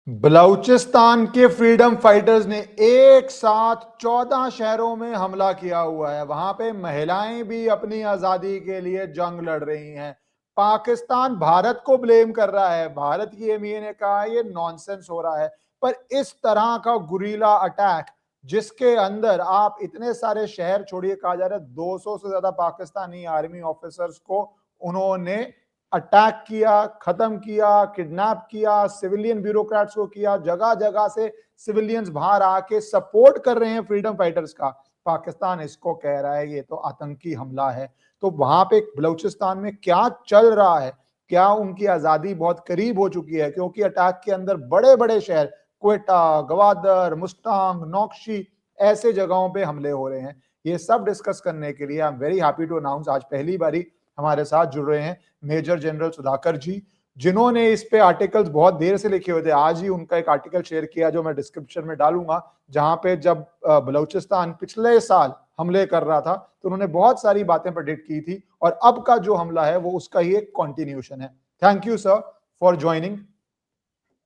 बलूचिस्तान के freedom fighters ने एक साथ 14 शहरों में हमला किया हुआ है। वहां पे महिलाएं भी अपनी आजादी के लिए जंग लड़ रही हैं। पाकिस्तान भारत को ब्लेम कर रहा है। भारत की एमईए ने कहा ये नॉनसेंस हो रहा है। पर इस तरह का गुरीला अटैक जिसके अंदर आप इतने सारे शहर छोड़िए, कहा जा रहा है 200 से ज्यादा पाकिस्तानी आर्मी ऑफिसर्स को उन्होंने अटैक किया, खत्म किया, किडनैप किया, सिविलियन ब्यूरोक्रेट्स को किया, जगह जगह से सिविलियंस बाहर आके सपोर्ट कर रहे हैं फ्रीडम फाइटर्स का। पाकिस्तान इसको कह रहा है ये तो आतंकी हमला है। तो वहां पे बलूचिस्तान में क्या चल रहा है? क्या उनकी आजादी बहुत करीब हो चुकी है? क्योंकि अटैक के अंदर बड़े बड़े शहर क्वेटा, गवादर, मुस्तांग, नौकशी ऐसे जगहों पे हमले हो रहे हैं। ये सब डिस्कस करने के लिए I am very happy to announce आज पहली बारी हमारे साथ जुड़ रहे हैं मेजर जनरल सुधाकर जी, जिन्होंने इस पे आर्टिकल्स बहुत देर से लिखे हुए थे। आज ही उनका एक आर्टिकल शेयर किया जो मैं डिस्क्रिप्शन में डालूंगा, जहां पे जब बलूचिस्तान पिछले साल हमले कर रहा था तो उन्होंने बहुत सारी बातें प्रेडिक्ट की थी और अब का जो हमला है वो उसका ही एक कॉन्टिन्यूशन है। Thank you sir for joining.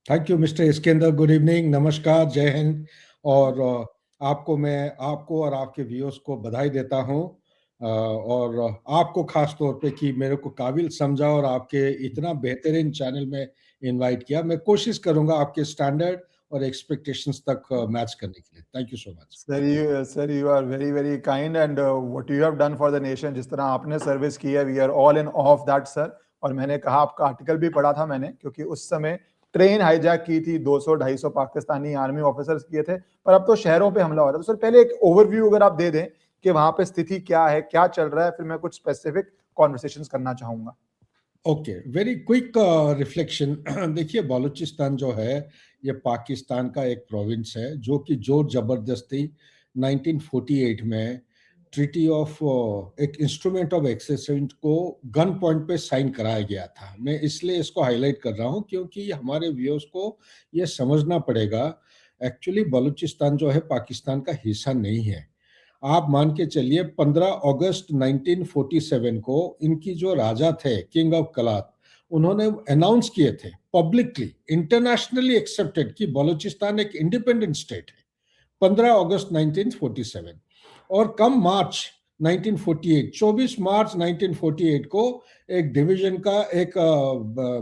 Thank you mister Iskandar, good evening, नमस्कार, जय हिंद। और आपको और आपके व्यूअर्स को बधाई देता हूं, और आपको खास तौर पे कि मेरे को काबिल समझा और आपके इतना बेहतरीन चैनल में इनवाइट किया। मैं कोशिश करूंगा आपके स्टैंडर्ड और एक्सपेक्टेशंस तक मैच करने के लिए। Thank you so much. Sir you are very very kind and what you have done for the nation, जिस तरह आपने सर्विस की है, we are all in of that sir. और मैंने कहा, आपका आर्टिकल भी पढ़ा था मैंने, क्योंकि उस समय ट्रेन हाईजैक की थी, 200-250 पाकिस्तानी आर्मी ऑफिसर्स किए थे, पर अब तो शहरों पे हमला हो रहा है। तो सर पहले एक ओवरव्यू अगर आप दे दें कि वहां पे स्थिति क्या है, क्या चल रहा है, फिर मैं कुछ स्पेसिफिक कॉन्वर्सेशंस करना चाहूंगा। Okay, very quick reflection. देखिए, बलूचिस्तान जो है ये पाकिस्तान का एक प्रोविंस है जो कि जोर जबरदस्ती 1948 में ट्रीटी ऑफ एक इंस्ट्रूमेंट ऑफ एक्सेसेंट को गन पॉइंट पे साइन कराया गया था। मैं इसलिए इसको हाईलाइट कर रहा हूँ क्योंकि हमारे व्यूअर्स को ये समझना पड़ेगा, एक्चुअली बलूचिस्तान जो है पाकिस्तान का हिस्सा नहीं है। आप मान के चलिए 15 अगस्त 1947 को इनकी जो राजा थे किंग ऑफ कलात, उन्होंने अनाउंस किए थे पब्लिकली, इंटरनेशनली एक्सेप्टेड, कि बलूचिस्तान एक इंडिपेंडेंट स्टेट है, 15 अगस्त 1947। और कम मार्च 1948, 24 मार्च 1948 को एक डिवीजन का एक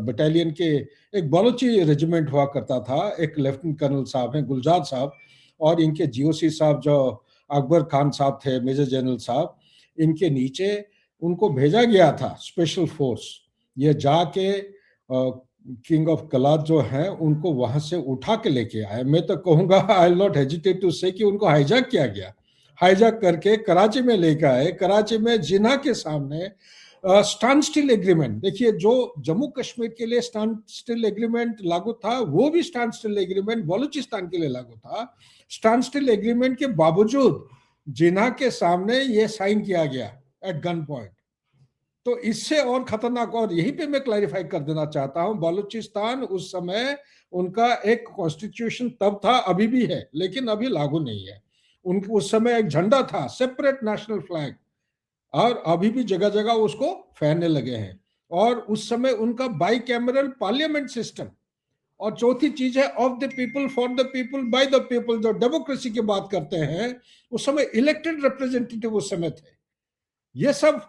बटालियन के एक बलोची रेजिमेंट हुआ करता था। एक लेफ्टिनेंट कर्नल साहब हैं गुलजार साहब, और इनके जीओसी साहब जो अकबर खान साहब थे, मेजर जनरल साहब, इनके नीचे उनको भेजा गया था स्पेशल फोर्स। ये जाके किंग ऑफ कलात जो है उनको वहां से उठा के लेके आए। मैं तो कहूंगा, I will not hesitate to say, कि उनको हाईजैक किया गया, हाईजैक करके कराची में लेकर आए। कराची में जिन्ना के सामने स्टैंड स्टिल एग्रीमेंट, देखिए जो जम्मू कश्मीर के लिए स्टैंड स्टिल एग्रीमेंट लागू था, वो भी स्टैंड स्टिल एग्रीमेंट बलूचिस्तान के लिए लागू था। स्टैंड स्टिल एग्रीमेंट के बावजूद जिन्ना के सामने ये साइन किया गया एट गन पॉइंट। तो इससे और खतरनाक, और यहीं पे मैं क्लैरिफाई कर देना चाहता हूं, बलूचिस्तान उस समय उनका एक कॉन्स्टिट्यूशन तब था, अभी भी है, लेकिन अभी लागू नहीं है। उस समय एक झंडा था, सेपरेट नेशनल फ्लैग, और अभी भी जगह जगह उसको फहरने लगे हैं। और उस समय उनका बाई कैमरल पार्लियामेंट सिस्टम, और चौथी चीज है of the people, for the people, by the people, जो डेमोक्रेसी की बात करते हैं। उस समय इलेक्टेड रिप्रेजेंटेटिव उस समय थे, ये सब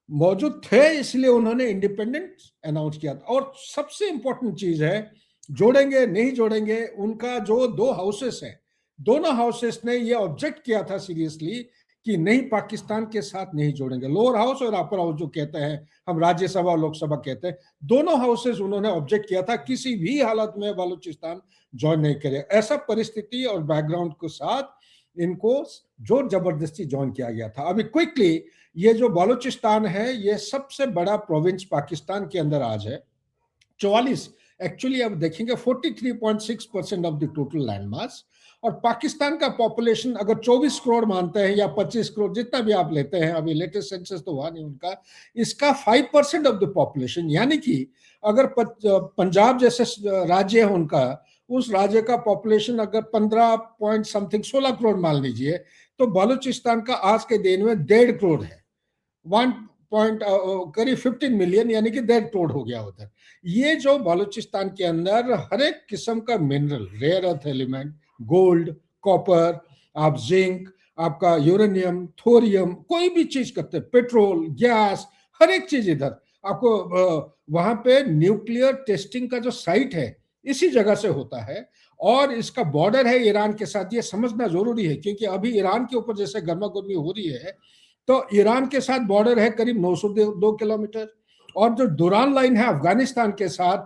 मौजूद थे, इसलिए उन्होंने इंडिपेंडेंट अनाउंस किया था। और सबसे इंपॉर्टेंट चीज है, जोड़ेंगे नहीं जोड़ेंगे, उनका जो दो हाउसेस है, दोनों हाउसेस ने ये ऑब्जेक्ट किया था सीरियसली कि नहीं, पाकिस्तान के साथ नहीं जोड़ेंगे। लोअर हाउस और अपर हाउस जो कहते हैं, हम राज्यसभा और लोकसभा कहते हैं, दोनों हाउसेस उन्होंने ऑब्जेक्ट किया था, किसी भी हालत में बलूचिस्तान ज्वाइन नहीं करे। ऐसा परिस्थिति और बैकग्राउंड के साथ इनको जोर जबरदस्ती ज्वाइन किया गया था। अभी क्विकली, ये जो बलूचिस्तान है ये सबसे बड़ा प्रोविंस पाकिस्तान के अंदर आज है। 44, एक्चुअली अब देखेंगे 43.6% of the total land mass. और पाकिस्तान का पॉपुलेशन अगर 24 करोड़ मानते हैं या 25 करोड़, जितना भी आप लेते हैं, अभी लेटेस्ट सेंसस तो हुआ नहीं उनका, इसका 5% ऑफ द पॉपुलेशन, यानी कि अगर पंजाब जैसे राज्य है उनका, उस राज्य का पॉपुलेशन अगर 15 पॉइंट समथिंग 16 करोड़ मान लीजिए, तो बलूचिस्तान का आज के दिन में 1.5 करोड़ है, करीब 15 मिलियन, यानी कि डेड टोड हो गया उधर। ये जो बलूचिस्तान के अंदर हर एक किस्म का mineral, rare earth element, gold, copper, आप जिंक, आपका यूरेनियम, थोरियम, कोई भी चीज करते हैं, पेट्रोल, गैस, हर एक चीज इधर आपको वहां पे न्यूक्लियर टेस्टिंग का जो साइट है इसी जगह से होता है। और इसका बॉर्डर है ईरान के साथ, ये समझना जरूरी है, क्योंकि अभी ईरान के ऊपर जैसे गर्मा गर्मी हो रही है, तो ईरान के साथ बॉर्डर है करीब 902 किलोमीटर। और जो दुरान लाइन है अफगानिस्तान के साथ,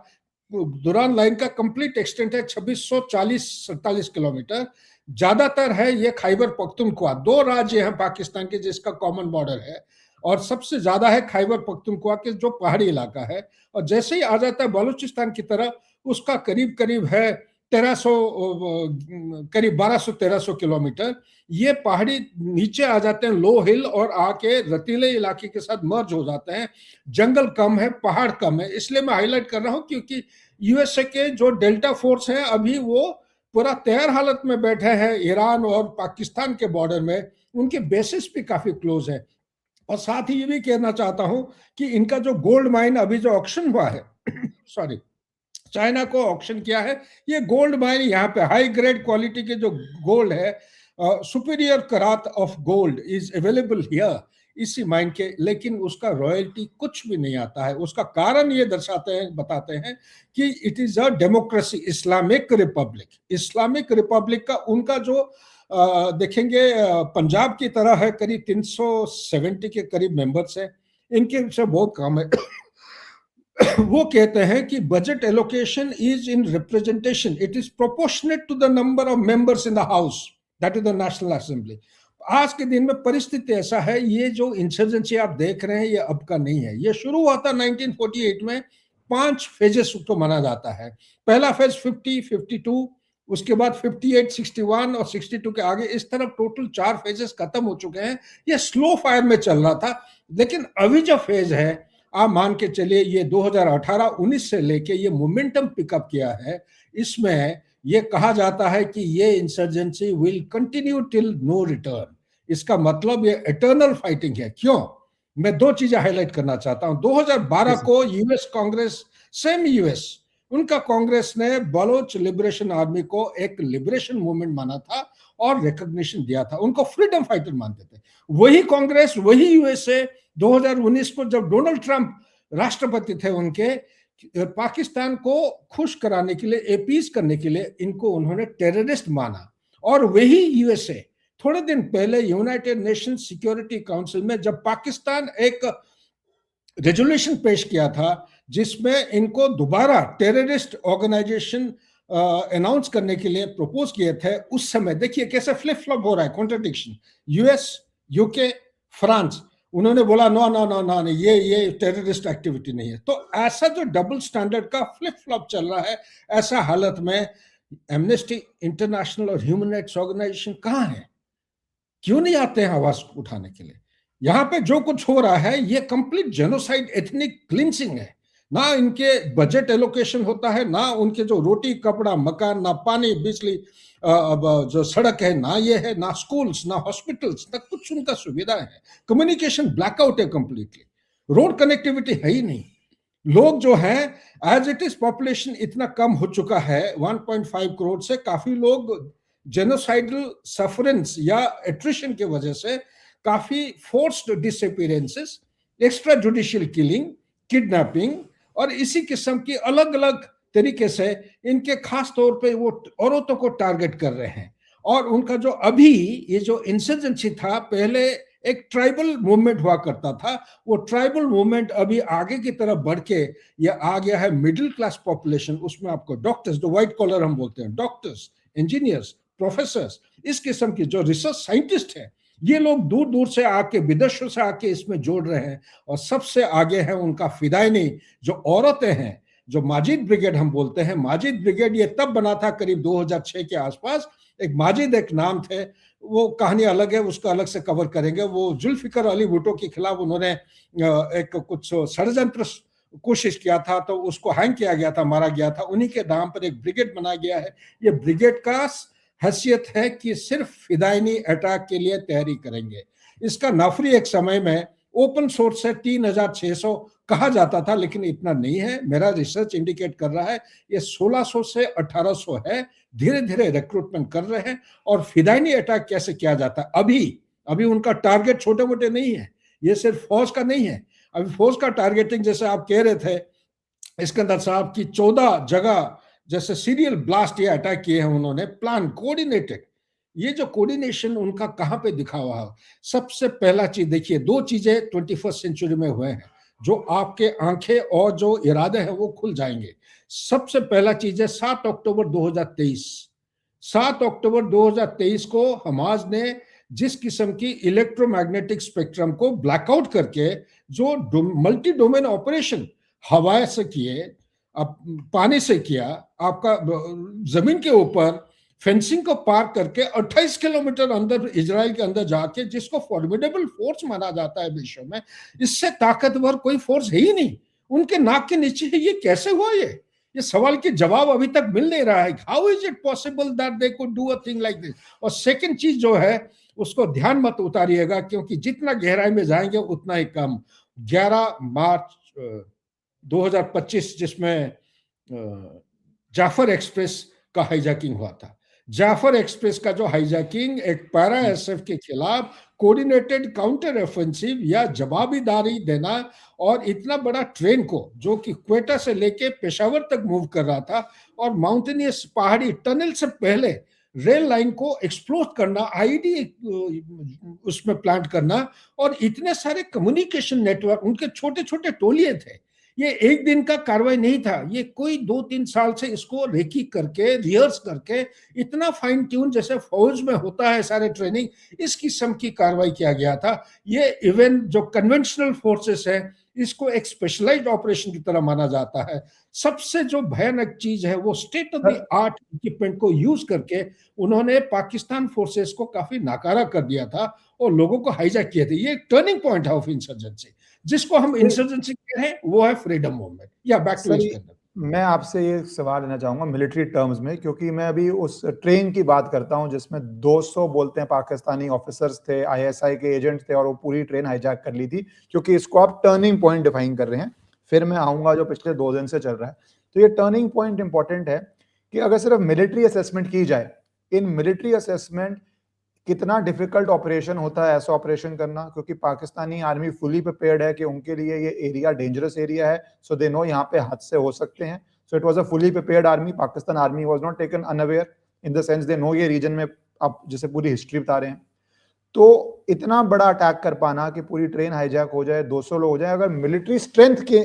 दुरान लाइन का कंप्लीट एक्सटेंट है 2640-47 किलोमीटर। ज्यादातर है ये खैबर पख्तूनख्वा, दो राज्य हैं पाकिस्तान के जिसका कॉमन बॉर्डर है, और सबसे ज्यादा है खैबर पख्तूनख्वा के जो पहाड़ी इलाका है। और जैसे ही आ जाता है बलूचिस्तान की तरफ, उसका करीब करीब है 1300, करीब 1200-1300 किलोमीटर। ये पहाड़ी नीचे आ जाते हैं लो हिल, और आके रतीले इलाके के साथ मर्ज हो जाते हैं। जंगल कम है, पहाड़ कम है, इसलिए मैं हाईलाइट कर रहा हूं क्योंकि यूएसए के जो डेल्टा फोर्स हैं अभी वो पूरा तैयार हालत में बैठे हैं ईरान और पाकिस्तान के बॉर्डर में। उनके बेसिस भी काफी क्लोज है। और साथ ही ये भी कहना चाहता हूं कि इनका जो गोल्ड माइन अभी जो ऑक्शन हुआ है सॉरी, चाइना को ऑक्शन किया है, ये गोल्ड माइन यहाँ पे हाई ग्रेड क्वालिटी के जो गोल्ड है, superior Karat of gold is available here इसी माइन के, लेकिन उसका रॉयल्टी कुछ भी नहीं आता है। उसका कारण ये दर्शाते हैं, बताते हैं कि it is a democracy, Islamic Republic. Islamic Republic का उनका जो देखेंगे पंजाब की तरह है, करीब 370 के करीब मेंबर्स है, इनके से बहुत कम है। वो कहते हैं कि budget allocation is in representation, it is proportionate to the number of members in the house, that is the national assembly. आज के दिन में परिस्थिति ऐसा है, ये जो इंसर्जेंसी आप देख रहे हैं ये अब का नहीं है, ये शुरू हुआ था 1948 में। 5 फेजेस को माना जाता है। पहला फेज 50, 52, उसके बाद 58, 61 और 62 के आगे, इस तरह टोटल 4 फेजेस खत्म हो चुके हैं। ये स्लो फायर में चल रहा था, लेकिन अभी जो फेज है आप मान के चलिए ये 2018-19 से लेके ये मोमेंटम पिकअप किया है। इसमें ये कहा जाता है कि ये insurgency will continue till no return. इसका मतलब ये इटर्नल फाइटिंग है। क्यों? मैं 2 चीजें हाईलाइट करना चाहता हूं। 2012 को यूएस कांग्रेस, सेम यूएस, उनका कांग्रेस ने बलोच लिबरेशन आर्मी को एक लिबरेशन मूवमेंट माना था और रिकॉग्निशन दिया था, उनको फ्रीडम फाइटर मानते थे। वही कांग्रेस, वही यूएसए 2019 को जब डोनाल्ड ट्रंप राष्ट्रपति थे उनके, पाकिस्तान को खुश कराने के लिए, अपीज करने के लिए इनको उन्होंने टेररिस्ट माना। और वही यूएसए थोड़े दिन पहले यूनाइटेड नेशन सिक्योरिटी काउंसिल में जब पाकिस्तान एक रेजोल्यूशन पेश किया था जिसमें इनको दोबारा टेररिस्ट ऑर्गेनाइजेशन अनाउंस करने के लिए प्रपोज किए थे, उस समय देखिए कैसे फ्लिप फ्लॉप हो रहा है, कॉन्ट्रडिक्शन। यूएस, यूके, फ्रांस, उन्होंने बोला नो नो नो नो, ये टेररिस्ट एक्टिविटी नहीं है। तो ऐसा जो डबल स्टैंडर्ड का फ्लिप फ्लॉप चल रहा है, ऐसा हालत में एमनेस्टी इंटरनेशनल और ह्यूमन राइट्स ऑर्गेनाइजेशन कहाँ है? क्यों नहीं आते हैं आवाज उठाने के लिए? यहाँ पे जो कुछ हो रहा है ये कंप्लीट जेनोसाइड, एथनिक क्लिंचिंग है। ना इनके बजट एलोकेशन होता है, ना उनके जो रोटी कपड़ा मकान, ना पानी बिजली, जो सड़क है ना, ये है ना स्कूल्स, ना हॉस्पिटल्स, ना कुछ उनका सुविधा है। कम्युनिकेशन ब्लैकआउट है कंप्लीटली, रोड कनेक्टिविटी है ही नहीं। लोग जो हैं, एज इट इज पॉपुलेशन इतना कम हो चुका है 1.5 करोड़ से, काफी लोग जेनोसाइडल सफरेंस या एट्रिशन की वजह से काफी forced disappearances, extra judicial killing, kidnapping और इसी किस्म की अलग अलग तरीके से इनके खास तौर पे वो औरतों को टारगेट कर रहे हैं। और उनका जो अभी ये जो इंसर्जेंसी था, पहले एक ट्राइबल मूवमेंट हुआ करता था, वो ट्राइबल मूवमेंट अभी आगे की तरफ बढ़ के ये आ गया है मिडिल क्लास पॉपुलेशन। उसमें आपको डॉक्टर्स, जो व्हाइट कॉलर हम बोलते हैं, डॉक्टर्स, इंजीनियर्स, प्रोफेसर्स, इस किस्म के जो रिसर्च साइंटिस्ट हैं, ये लोग दूर दूर से आके, विदेशों से आके इसमें जोड़ रहे हैं। और सबसे आगे है उनका फिदायनी जो औरतें हैं, जो माजिद ब्रिगेड हम बोलते हैं। माजिद ब्रिगेड ये तब बना था करीब 2006 के आसपास। एक माजिद एक नाम थे, वो कहानी अलग है, उसको अलग से कवर करेंगे। वो जुल्फिकर अली भुट्टो के खिलाफ उन्होंने एक कुछ षड्यंत्र कोशिश किया था, तो उसको हैंग किया गया था, मारा गया था। उन्हीं के नाम पर एक ब्रिगेड बनाया गया है। ये ब्रिगेड का हैसियत है कि सिर्फ फिदायनी अटैक के लिए तैयारी करेंगे। इसका नफरी एक समय में ओपन सोर्स है 3600 कहा जाता था, लेकिन इतना नहीं है। मेरा रिसर्च इंडिकेट कर रहा है ये 1600 से 1800 है। धीरे धीरे रिक्रूटमेंट कर रहे हैं। और फिदाइनी अटैक कैसे किया जाता है, अभी उनका टारगेट छोटे मोटे नहीं है, ये सिर्फ फौज का नहीं है। अभी फौज का टारगेटिंग जैसे आप कह रहे थे इस्कंदर साहब की 14 जगह जैसे सीरियल ब्लास्ट या अटैक किए हैं उन्होंने, प्लान कोऑर्डिनेटेड। ये जो कोऑर्डिनेशन उनका कहां पे दिखा हुआ है, सबसे पहला चीज देखिए, दो चीजें 21st सेंचुरी में हुए हैं जो आपके आंखें और जो इरादे हैं वो खुल जाएंगे। सबसे पहला चीज है 7 अक्टूबर 2023। 7 अक्टूबर 2023 को हमास ने जिस किस्म की इलेक्ट्रोमैग्नेटिक स्पेक्ट्रम को ब्लैकआउट करके जो मल्टी डोमेन ऑपरेशन हवा से किए, अब पानी से किया, आपका जमीन के ऊपर फेंसिंग को पार करके 28 किलोमीटर अंदर इजराइल के अंदर जाके, जिसको फॉर्मिडेबल फोर्स माना जाता है विश्व में, इससे ताकतवर कोई फोर्स है ही नहीं। उनके नाक के नीचे है। ये कैसे हुआ? ये सवाल के जवाब अभी तक मिल नहीं रहा है। How is it possible that they could do a thing like this? और सेकंड चीज जो है उसको ध्यान मत उतारिएगा, क्योंकि जितना गहराई में जाएंगे उतना ही कम। 11 मार्च 2025 जिसमें जाफर एक्सप्रेस का हाईजैकिंग हुआ था। जाफर एक्सप्रेस का जो हाईजैकिंग एक पैरा एसएफ के खिलाफ कोऑर्डिनेटेड काउंटर ऑफेंसिव या जवाबीदारी देना, और इतना बड़ा ट्रेन को जो कि क्वेटा से लेके पेशावर तक मूव कर रहा था, और माउंटेनियस पहाड़ी टनल से पहले रेल लाइन को एक्सप्लोर करना, आईडी उसमें प्लांट करना, और इतने सारे कम्युनिकेशन नेटवर्क, उनके छोटे छोटे टोलिए थे। ये एक दिन का कार्रवाई नहीं था, ये कोई 2-3 साल से इसको रेकी करके, रिहर्स करके, इतना फाइन ट्यून जैसे फौज में होता है सारे ट्रेनिंग, इस किस्म की कार्रवाई किया गया था। ये इवन जो कन्वेंशनल फोर्सेस है इसको एक स्पेशलाइज्ड ऑपरेशन की तरह माना जाता है। सबसे जो भयानक चीज है वो state of the art equipment को यूज करके उन्होंने पाकिस्तान फोर्सेस को काफी नाकारा कर दिया था और लोगों को हाईजैक किए थे। ये टर्निंग पॉइंट है ऑफ इंसर्जेंसी, जिसको हम इंसर्जेंसी कह रहे हैं, वो है फ्रीडम मूवमेंट। या बैक टू इस्कंदर। मैं आपसे ये सवाल लेना चाहूंगा मिलिट्री टर्म्स में, क्योंकि मैं अभी उस ट्रेन की बात करता हूं जिसमें 200 बोलते हैं पाकिस्तानी ऑफिसर्स थे, आईएसआई के एजेंट थे, और वो पूरी ट्रेन हाईजैक कर ली थी, क्योंकि इसको आप टर्निंग पॉइंट डिफाइन कर रहे हैं। फिर मैं आऊंगा जो पिछले 2 दिन से चल रहा है। तो ये टर्निंग पॉइंट इंपॉर्टेंट है कि अगर सिर्फ मिलिट्री असेसमेंट की जाए, इन मिलिट्री असेसमेंट कितना डिफिकल्ट ऑपरेशन होता है ऐसा ऑपरेशन करना, क्योंकि पाकिस्तानी आर्मी फुली प्रिपेयर्ड है कि उनके लिए ये एरिया डेंजरस एरिया है, सो दे नो यहाँ पे हादसे हो सकते हैं। So it was a fully prepared army. Pakistan army was not taken unaware, in the sense they know ये रीजन में आप जैसे पूरी हिस्ट्री बता रहे हैं। तो इतना बड़ा अटैक कर पाना कि पूरी ट्रेन हाईजैक हो जाए, 200 लोग हो जाए, अगर मिलिट्री स्ट्रेंथ के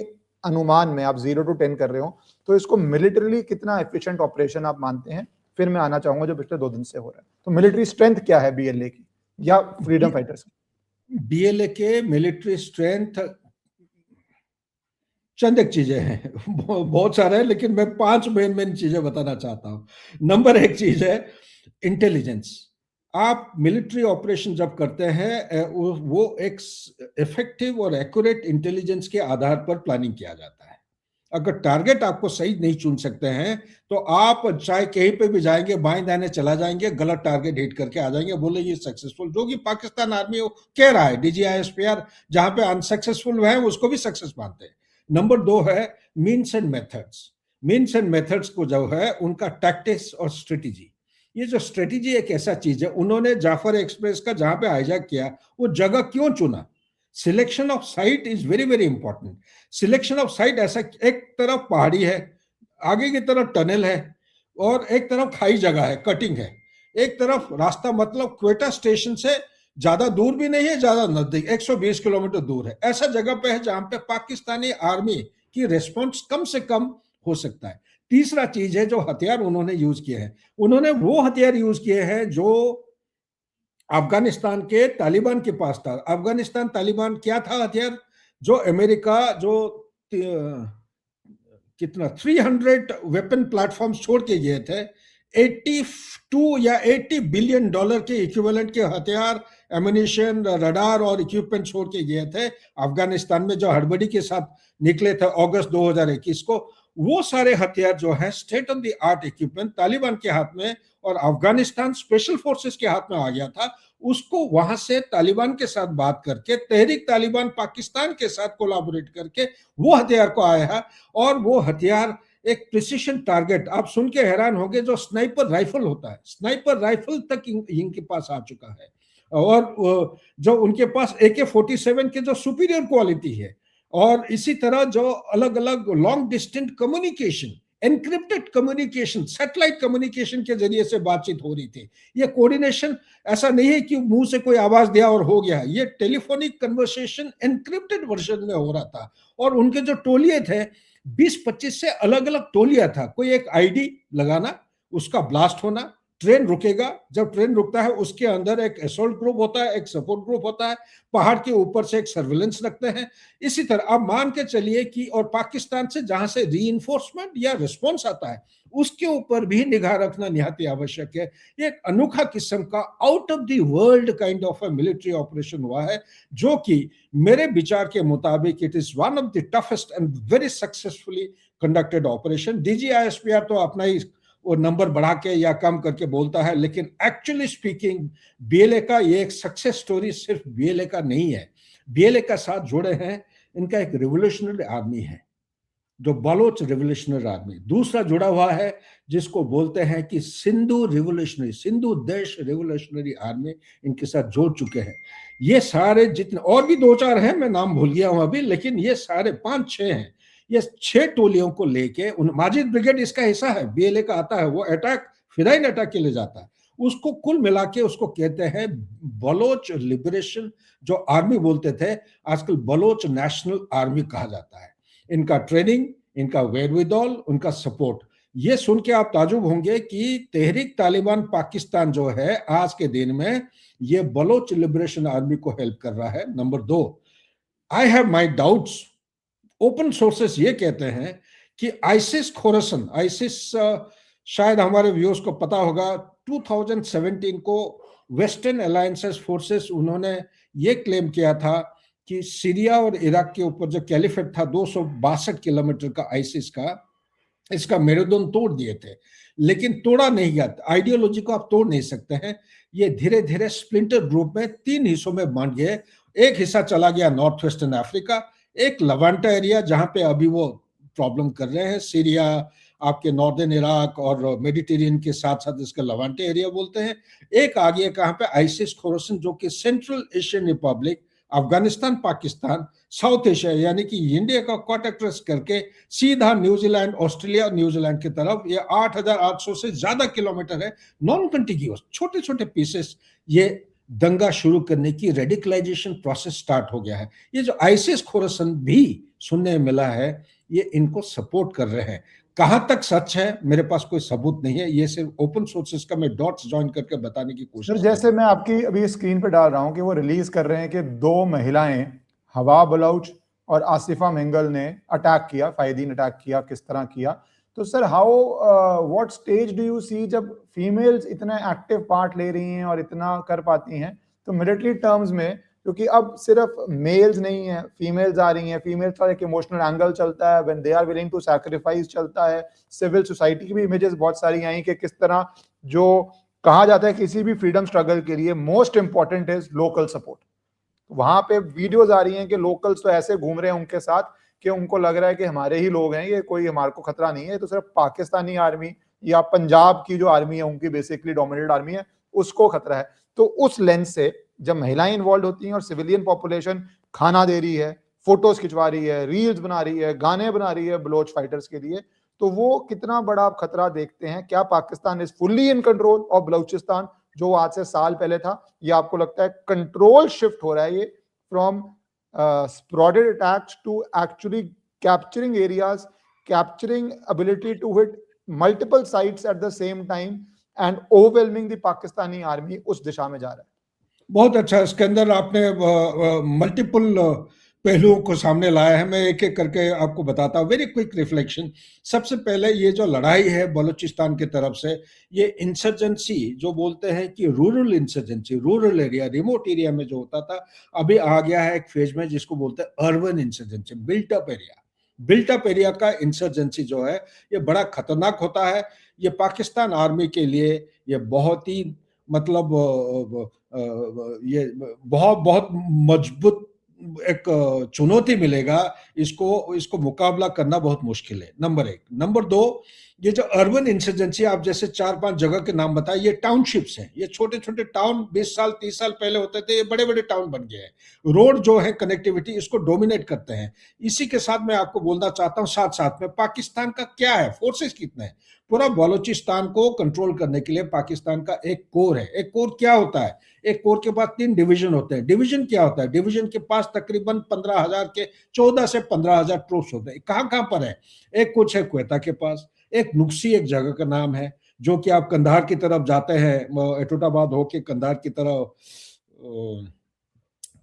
अनुमान में आप 0 to 10 कर रहे हो, तो इसको मिलिटरीली कितना एफिशिएंट ऑपरेशन आप मानते हैं? फिर मैं आना चाहूंगा जो पिछले 2 दिन से हो रहा है। तो मिलिट्री स्ट्रेंथ क्या है बीएलए की या फ्रीडम फाइटर्स की? बीएलए के मिलिट्री स्ट्रेंथ चंद एक चीजें हैं, बहुत सारे हैं, लेकिन मैं 5 मेन चीजें बताना चाहता हूं। नंबर 1 चीज है इंटेलिजेंस। आप मिलिट्री ऑपरेशन जब करते हैं वो एक इफेक्टिव और एक्यूरेट इंटेलिजेंस के आधार पर प्लानिंग किया जाता है। अगर टारगेट आपको सही नहीं चुन सकते हैं तो आप चाहे कहीं पे भी जाएंगे, बाएं दाएं चला जाएंगे, गलत टारगेट हिट करके आ जाएंगे, बोले ये सक्सेसफुल, जो कि पाकिस्तान आर्मी कह रहा है। डीजीआईएसपीआर जहां पे अनसक्सेसफुल हुए हैं उसको भी सक्सेस मानते हैं। नंबर 2 है means and methods. Means and methods को जो है उनका टैक्टिक्स और स्ट्रेटेजी। ये जो स्ट्रेटेजी एक ऐसा चीज है, उन्होंने जाफर एक्सप्रेस का जहां पे हाईजैक किया वो जगह क्यों चुना? Selection of site is very very important. Selection of site ऐसा, एक तरफ पहाड़ी है, आगे की तरफ टनल है, और एक तरफ खाई जगह है, कटिंग है, एक तरफ रास्ता, मतलब क्वेटा स्टेशन से ज्यादा दूर भी नहीं है, ज्यादा नजदीक, 120 किलोमीटर दूर है। ऐसा जगह पे है जहां पे पाकिस्तानी आर्मी की रिस्पॉन्स कम से कम हो सकता है। तीसरा चीज है जो हथियार उन्होंने यूज किए हैं, उन्होंने वो हथियार यूज किए हैं जो अफगानिस्तान के तालिबान के पास था। अफगानिस्तान तालिबान क्या था हथियार? जो अमेरिका जो कितना 300 वेपन प्लेटफॉर्म्स छोड़ के गए थे, 82 या 80 बिलियन डॉलर के इक्विवेलेंट के हथियार, एम्युनिशन, रडार और इक्विपमेंट छोड़ के गए थे अफगानिस्तान में, जो हड़बड़ी के साथ निकले थे अगस्त 2021 को। वो सारे हथियार जो है state of the art equipment Taliban के हाथ में और अफगानिस्तान स्पेशल फोर्सेस के हाथ में आ गया था। उसको वहां से तालिबान के साथ बात करके तहरीक तालिबान पाकिस्तान के साथ कोलैबोरेट करके वो हथियार को आया है। और वो हथियार एक प्रिसिशन टारगेट, आप सुन के हैरान होंगे, जो स्नाइपर राइफल होता है, स्नाइपर राइफल तक इनके पास आ चुका है। और जो उनके पास AK-47 के जो सुपीरियर क्वालिटी है, और इसी तरह जो अलग अलग long distance communication, encrypted communication, satellite communication के जरिए से बातचीत हो रही थी। ये कोऑर्डिनेशन ऐसा नहीं है कि मुंह से कोई आवाज दिया और हो गया, ये टेलीफोनिक कन्वर्सेशन एनक्रिप्टेड वर्जन में हो रहा था। और उनके जो टोलिए थे 20-25 से अलग अलग टोलिया था। कोई एक आईडी लगाना, उसका ब्लास्ट होना, ट्रेन रुकेगा, जब ट्रेन रुकता है उसके अंदर एक असॉल्ट ग्रुप होता है, एक सपोर्ट ग्रुप होता है, पहाड़ के ऊपर से एक सर्विलेंस रखते हैं। इसी तरह आप मान के चलिए कि और पाकिस्तान से जहां से रीइंफोर्समेंट या रिस्पॉन्स आता है उसके ऊपर भी निगाह रखना निहाती आवश्यक है। ये एक अनोखा किस्म का out of the world kind of a military operation हुआ है, जो कि मेरे विचार के मुताबिक it is one of the toughest and very successfully conducted operation. DGISPR तो अपना ही वो नंबर बढ़ा के या कम करके बोलता है, लेकिन एक्चुअली स्पीकिंग BLA का ये एक सक्सेस स्टोरी सिर्फ BLA का नहीं है। BLA का साथ जुड़े हैं इनका एक रिवोल्यूशनरी आर्मी है, जो बलोच रिवोल्यूशनरी आर्मी। दूसरा जुड़ा हुआ है जिसको बोलते हैं कि सिंधु रिवोल्यूशनरी, सिंधु देश रिवोल्यूशनरी आर्मी, इनके साथ जोड़ चुके हैं। ये सारे जितने और भी 2-4 हैं, मैं नाम भूल गया हूं अभी, लेकिन ये सारे 5-6 हैं। ये 6 टोलियों को लेके माजिद ब्रिगेड इसका हिस्सा है, BLA का आता है, वो अटैक फिदाइन अटैक के लिए जाता है। उसको कुल मिला के उसको कहते हैं बलोच लिबरेशन, जो आर्मी बोलते थे, आजकल बलोच नेशनल आर्मी कहा जाता है। इनका ट्रेनिंग, इनका वेयरविदॉल, उनका सपोर्ट, ये सुन के आप ताजुब होंगे कि तहरीक तालिबान पाकिस्तान जो है आज के दिन में ये बलोच लिबरेशन आर्मी को हेल्प कर रहा है। Number 2, I have my doubts, open sources ये कहते हैं कि आइसिस खोरसन, आइसिस शायद हमारे व्यूअर्स को पता होगा, 2017 को वेस्टर्न अलायंसेस फोर्सेस उन्होंने ये क्लेम किया था कि सीरिया और इराक के ऊपर जो कैलिफेट था 262 किलोमीटर का आइसिस का, इसका मेरुदंड तोड़ दिए थे, लेकिन तोड़ा नहीं गया। आइडियोलॉजी को आप तोड़ नहीं सकते हैं। ये धीरे धीरे स्प्लिंटर ग्रुप में 3 हिस्सों में बांट गए। एक हिस्सा चला गया नॉर्थ वेस्टर्न अफ्रीका, एक लवांटा एरिया जहां पे अभी वो प्रॉब्लम कर रहे हैं, सीरिया, आपके नॉर्दर्न इराक और मेडिटेरियन के साथ साथ इसका लवांटे एरिया बोलते हैं। एक आ गया कहां पे, आइसिस खोरसन, जो कि central Asian Republic, Afghanistan, Pakistan, south Asia, यानी कि इंडिया का कॉन्टेक्ट करके सीधा न्यूजीलैंड, ऑस्ट्रेलिया, न्यूजीलैंड की तरफ। ये 8,800 से ज्यादा किलोमीटर है, नॉन कंटिग्यूअस, छोटे छोटे पीसेस। ये दंगा शुरू करने की रेडिकलाइजेशन प्रोसेस स्टार्ट हो गया है। ये जो आइसिस खोरसन भी सुनने में मिला है, ये इनको सपोर्ट कर रहे हैं। कहां तक सच है मेरे पास कोई सबूत नहीं है, ये सिर्फ ओपन सोर्सेस का मैं डॉट्स जॉइन करके बताने की कोशिश सर, जैसे मैं आपकी अभी स्क्रीन पे डाल रहा हूं कि वो रिलीज कर रहे हैं कि 2 महिलाएं, हवा बलूच और आसिफा मेंगल ने अटैक किया, फायदीन अटैक किया। किस तरह किया? तो sir, how what stage do you see जब फीमेल्स इतना एक्टिव पार्ट ले रही हैं और इतना कर पाती हैं, तो मिलिट्री टर्म्स में, क्योंकि अब सिर्फ मेल्स नहीं है, फीमेल्स आ रही हैं, फीमेल्स का एक इमोशनल एंगल चलता है, when they are willing to sacrifice चलता है। सिविल सोसाइटी की भी इमेजेस बहुत सारी आई कि किस तरह, जो कहा जाता है किसी भी फ्रीडम स्ट्रगल के लिए most important is local support. वहां पे वीडियोस आ रही हैं कि लोकल्स तो ऐसे घूम रहे हैं उनके साथ कि उनको लग रहा है कि हमारे ही लोग हैं, ये कोई हमारे को खतरा नहीं है, तो सिर्फ पाकिस्तानी आर्मी या पंजाब की जो आर्मी है उनकी बेसिकली डोमिनेटेड आर्मी है, उसको खतरा है। तो उस लेंस से जब महिलाएं इन्वॉल्व होती हैं और सिविलियन पॉपुलेशन खाना दे रही है, फोटोज खिंचवा रही है, रील्स बना रही है, गाने बना रही है बलोच फाइटर्स के लिए, तो वो कितना बड़ा आप खतरा देखते हैं? क्या Pakistan is fully in control of Balochistan, जो आज से साल पहले था, या आपको लगता है कंट्रोल शिफ्ट हो रहा है ये from sporadic attacks to actually capturing areas, capturing ability to hit multiple sites at the same time and overwhelming the Pakistani army, उस दिशा में जा रहा है? बहुत अच्छा, इसके अंदर आपने मल्टीपल पहलुओं को सामने लाया है। मैं एक एक करके आपको बताता हूँ। Very quick reflection. सबसे पहले ये जो लड़ाई है बलूचिस्तान की तरफ से, ये इंसर्जेंसी जो बोलते हैं कि rural insurgency, rural area, remote area में जो होता था, अभी आ गया है एक फेज में जिसको बोलते हैं urban insurgency, built up area. Built up area का इंसर्जेंसी जो है ये बड़ा खतरनाक होता है। ये पाकिस्तान आर्मी के लिए ये बहुत ही मतलब ये बहुत बहुत मजबूत एक चुनौती मिलेगा। इसको मुकाबला करना बहुत मुश्किल है, नंबर एक। नंबर दो, ये जो अर्बन इंसर्जेंसी, आप जैसे 4-5 जगह के नाम बताए, ये टाउनशिप्स हैं। ये छोटे छोटे टाउन 20 साल 30 साल पहले होते थे, ये बड़े बड़े टाउन बन गए हैं। रोड जो है, कनेक्टिविटी, इसको डोमिनेट करते हैं। इसी के साथ मैं आपको बोलना चाहता हूं, साथ साथ में पाकिस्तान का क्या है, फोर्सेस कितने हैं। पूरा बलोचिस्तान को कंट्रोल करने के लिए पाकिस्तान का एक कोर है। एक कोर क्या होता है? एक कोर के पास 3 डिवीजन होते हैं। डिवीजन क्या होता है? डिवीजन के पास तकरीबन 15,000 के 14 से 15,000 ट्रूप्स होते हैं। कहां कहां पर है? एक कुछ है क्वेता के पास, एक नुक्सी एक जगह का नाम है, जो कि आप कंधार की तरफ जाते हैं, एटोटाबाद होके कंधार की तरफ,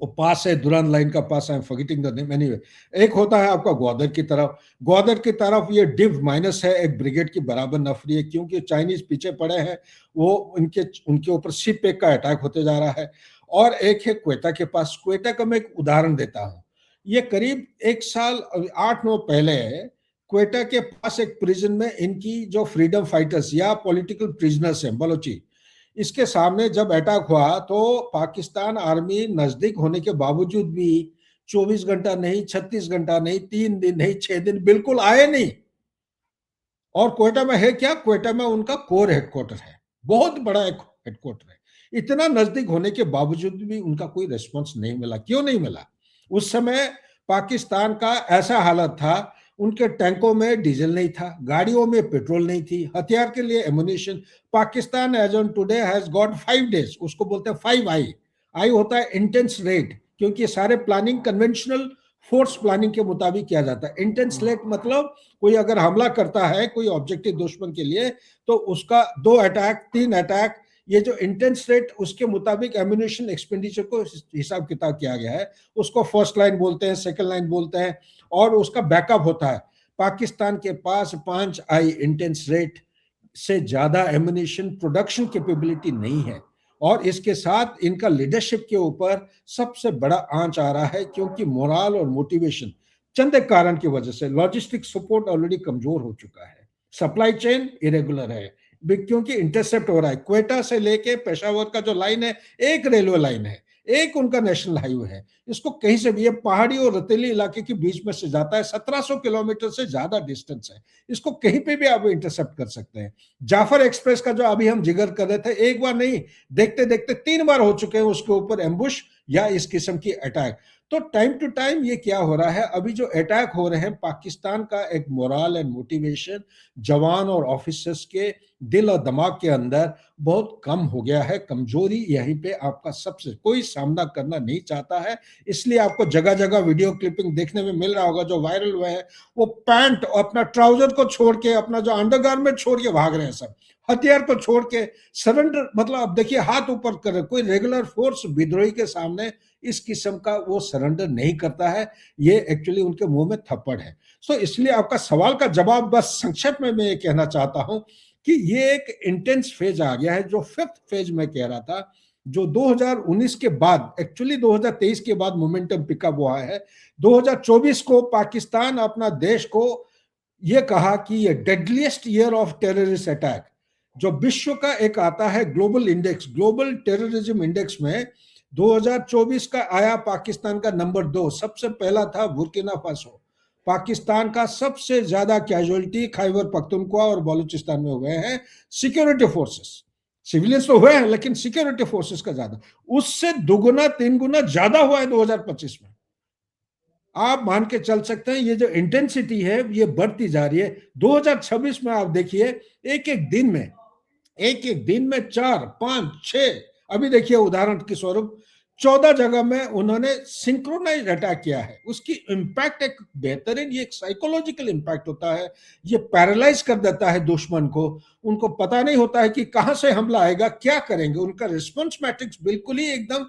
वो पास है, दुरान लाइन का पास है, फॉरगेटिंग द नेम एनीवे। एक होता है आपका ग्वादर की तरफ। ग्वादर की तरफ ये डिव माइनस है, एक ब्रिगेड की बराबर नफरी है, क्योंकि चाइनीज पीछे पड़े हैं, वो उनके ऊपर सी पैक का अटैक होते जा रहा है। और एक है क्वेटा के पास। क्वेटा का मैं एक उदाहरण देता हूँ। ये करीब 1 साल 8-9 पहले क्वेटा के पास एक प्रिजन में इनकी जो फ्रीडम फाइटर्स या पॉलिटिकल प्रिजनर्स हैं, बलोची, इसके सामने जब अटैक हुआ तो पाकिस्तान आर्मी नजदीक होने के बावजूद भी 24 घंटा नहीं, 36 घंटा नहीं, 3 दिन नहीं, 6 दिन बिल्कुल आए नहीं। और क्वेटा में है क्या? क्वेटा में उनका कोर हेडक्वार्टर है, बहुत बड़ा एक हेडक्वार्टर है। इतना नजदीक होने के बावजूद भी उनका कोई रिस्पॉन्स नहीं मिला। क्यों नहीं मिला? उस समय पाकिस्तान का ऐसा हालत था, उनके टैंकों में डीजल नहीं था, गाड़ियों में पेट्रोल नहीं थी, हथियार के लिए ammunition. Pakistan as on today has got 5 days, उसको बोलते हैं 5 आई। आई होता है इंटेंस रेट, क्योंकि सारे प्लानिंग कन्वेंशनल फोर्स प्लानिंग के मुताबिक किया जाता है। इंटेंस रेट मतलब कोई अगर हमला करता है कोई ऑब्जेक्टिव दुश्मन के लिए, तो उसका 2 अटैक 3 अटैक, ये जो इंटेंस रेट, उसके मुताबिक एम्यूनिशन एक्सपेंडिचर को हिसाब किताब किया गया है। उसको फर्स्ट लाइन बोलते हैं, सेकंड लाइन बोलते हैं, और उसका बैकअप होता है। पाकिस्तान के पास 5 आई इंटेंस रेट से ज्यादा एम्यूनिशन प्रोडक्शन कैपेबिलिटी नहीं है। और इसके साथ इनका लीडरशिप के ऊपर सबसे बड़ा आंच आ रहा है, क्योंकि मोरल और मोटिवेशन चंद एक कारण की वजह से लॉजिस्टिक सपोर्ट ऑलरेडी कमजोर हो चुका है, सप्लाई चेन इरेगुलर है, क्योंकि इंटरसेप्ट हो रहा है। क्वेटा से लेके पेशावर का जो लाइन है, एक रेलवे लाइन है, एक उनका नेशनल हाईवे है, इसको कहीं से भी, ये पहाड़ी और रेतीली इलाके के बीच में से जाता है, 1700 किलोमीटर से ज्यादा डिस्टेंस है, इसको कहीं पे भी आप इंटरसेप्ट कर सकते हैं। जाफर एक्सप्रेस का जो अभी हम जिक्र कर रहे थे, एक बार नहीं, देखते देखते 3 बार हो चुके हैं उसके ऊपर एम्बुश या इस किस्म की अटैक। तो टाइम टू टाइम ये क्या हो रहा है, अभी जो अटैक हो रहे हैं, पाकिस्तान का एक मोरल एंड मोटिवेशन जवान और ऑफिसर्स के दिल और दिमाग के अंदर बहुत कम हो गया है। कमजोरी यहीं पे आपका सबसे, कोई सामना करना नहीं चाहता है। इसलिए आपको जगह जगह वीडियो क्लिपिंग देखने में मिल रहा होगा जो वायरल हुए हैं, वो पैंट और अपना ट्राउजर को छोड़ के, अपना जो अंडरगारमेंट छोड़ के भाग रहे हैं, सब हथियार को छोड़ के सरेंडर। मतलब अब देखिए, हाथ ऊपर कर रहे, कोई रेगुलर फोर्स विद्रोही के सामने इस किस्म का वो सरेंडर नहीं करता है। ये एक्चुअली उनके मुंह में थप्पड़ है। सो इसलिए आपका सवाल का जवाब बस संक्षेप में मैं ये कहना चाहता हूं कि ये एक इंटेंस फेज आ गया है, जो 5th फेज में कह रहा था, जो 2019 के बाद, एक्चुअली 2023 के बाद मोमेंटम पिकअप हुआ है। 2024 को पाकिस्तान अपना देश को ये कहा कि ये deadliest year of terrorist attack, जो विश्व का एक आता है global index, global terrorism index में 2024 का आया पाकिस्तान का नंबर 2, सबसे पहला था बुर्किना फासो। पाकिस्तान का सबसे ज्यादा कैजुअलिटी खैबर पख्तूनख्वा और बलूचिस्तान में हुए हैं। सिक्योरिटी फोर्सेस, सिविलियंस तो हुए हैं, लेकिन सिक्योरिटी फोर्सेस का ज्यादा, उससे 2 गुना 3 गुना ज्यादा हुआ है 2025 में। आप मान के चल सकते हैं ये जो इंटेंसिटी है ये बढ़ती जा रही है। 2026 में आप देखिए, एक एक दिन में 4 5 6, अभी देखिए उदाहरण के स्वरूप 14 जगह में उन्होंने सिंक्रोनाइज अटैक किया है। उसकी इंपैक्ट एक बेहतरीन, ये एक साइकोलॉजिकल इंपैक्ट होता है, ये पैरालाइज कर देता है दुश्मन को। उनको पता नहीं होता है कि कहां से हमला आएगा, क्या करेंगे, उनका रिस्पॉन्स मैट्रिक्स बिल्कुल ही एकदम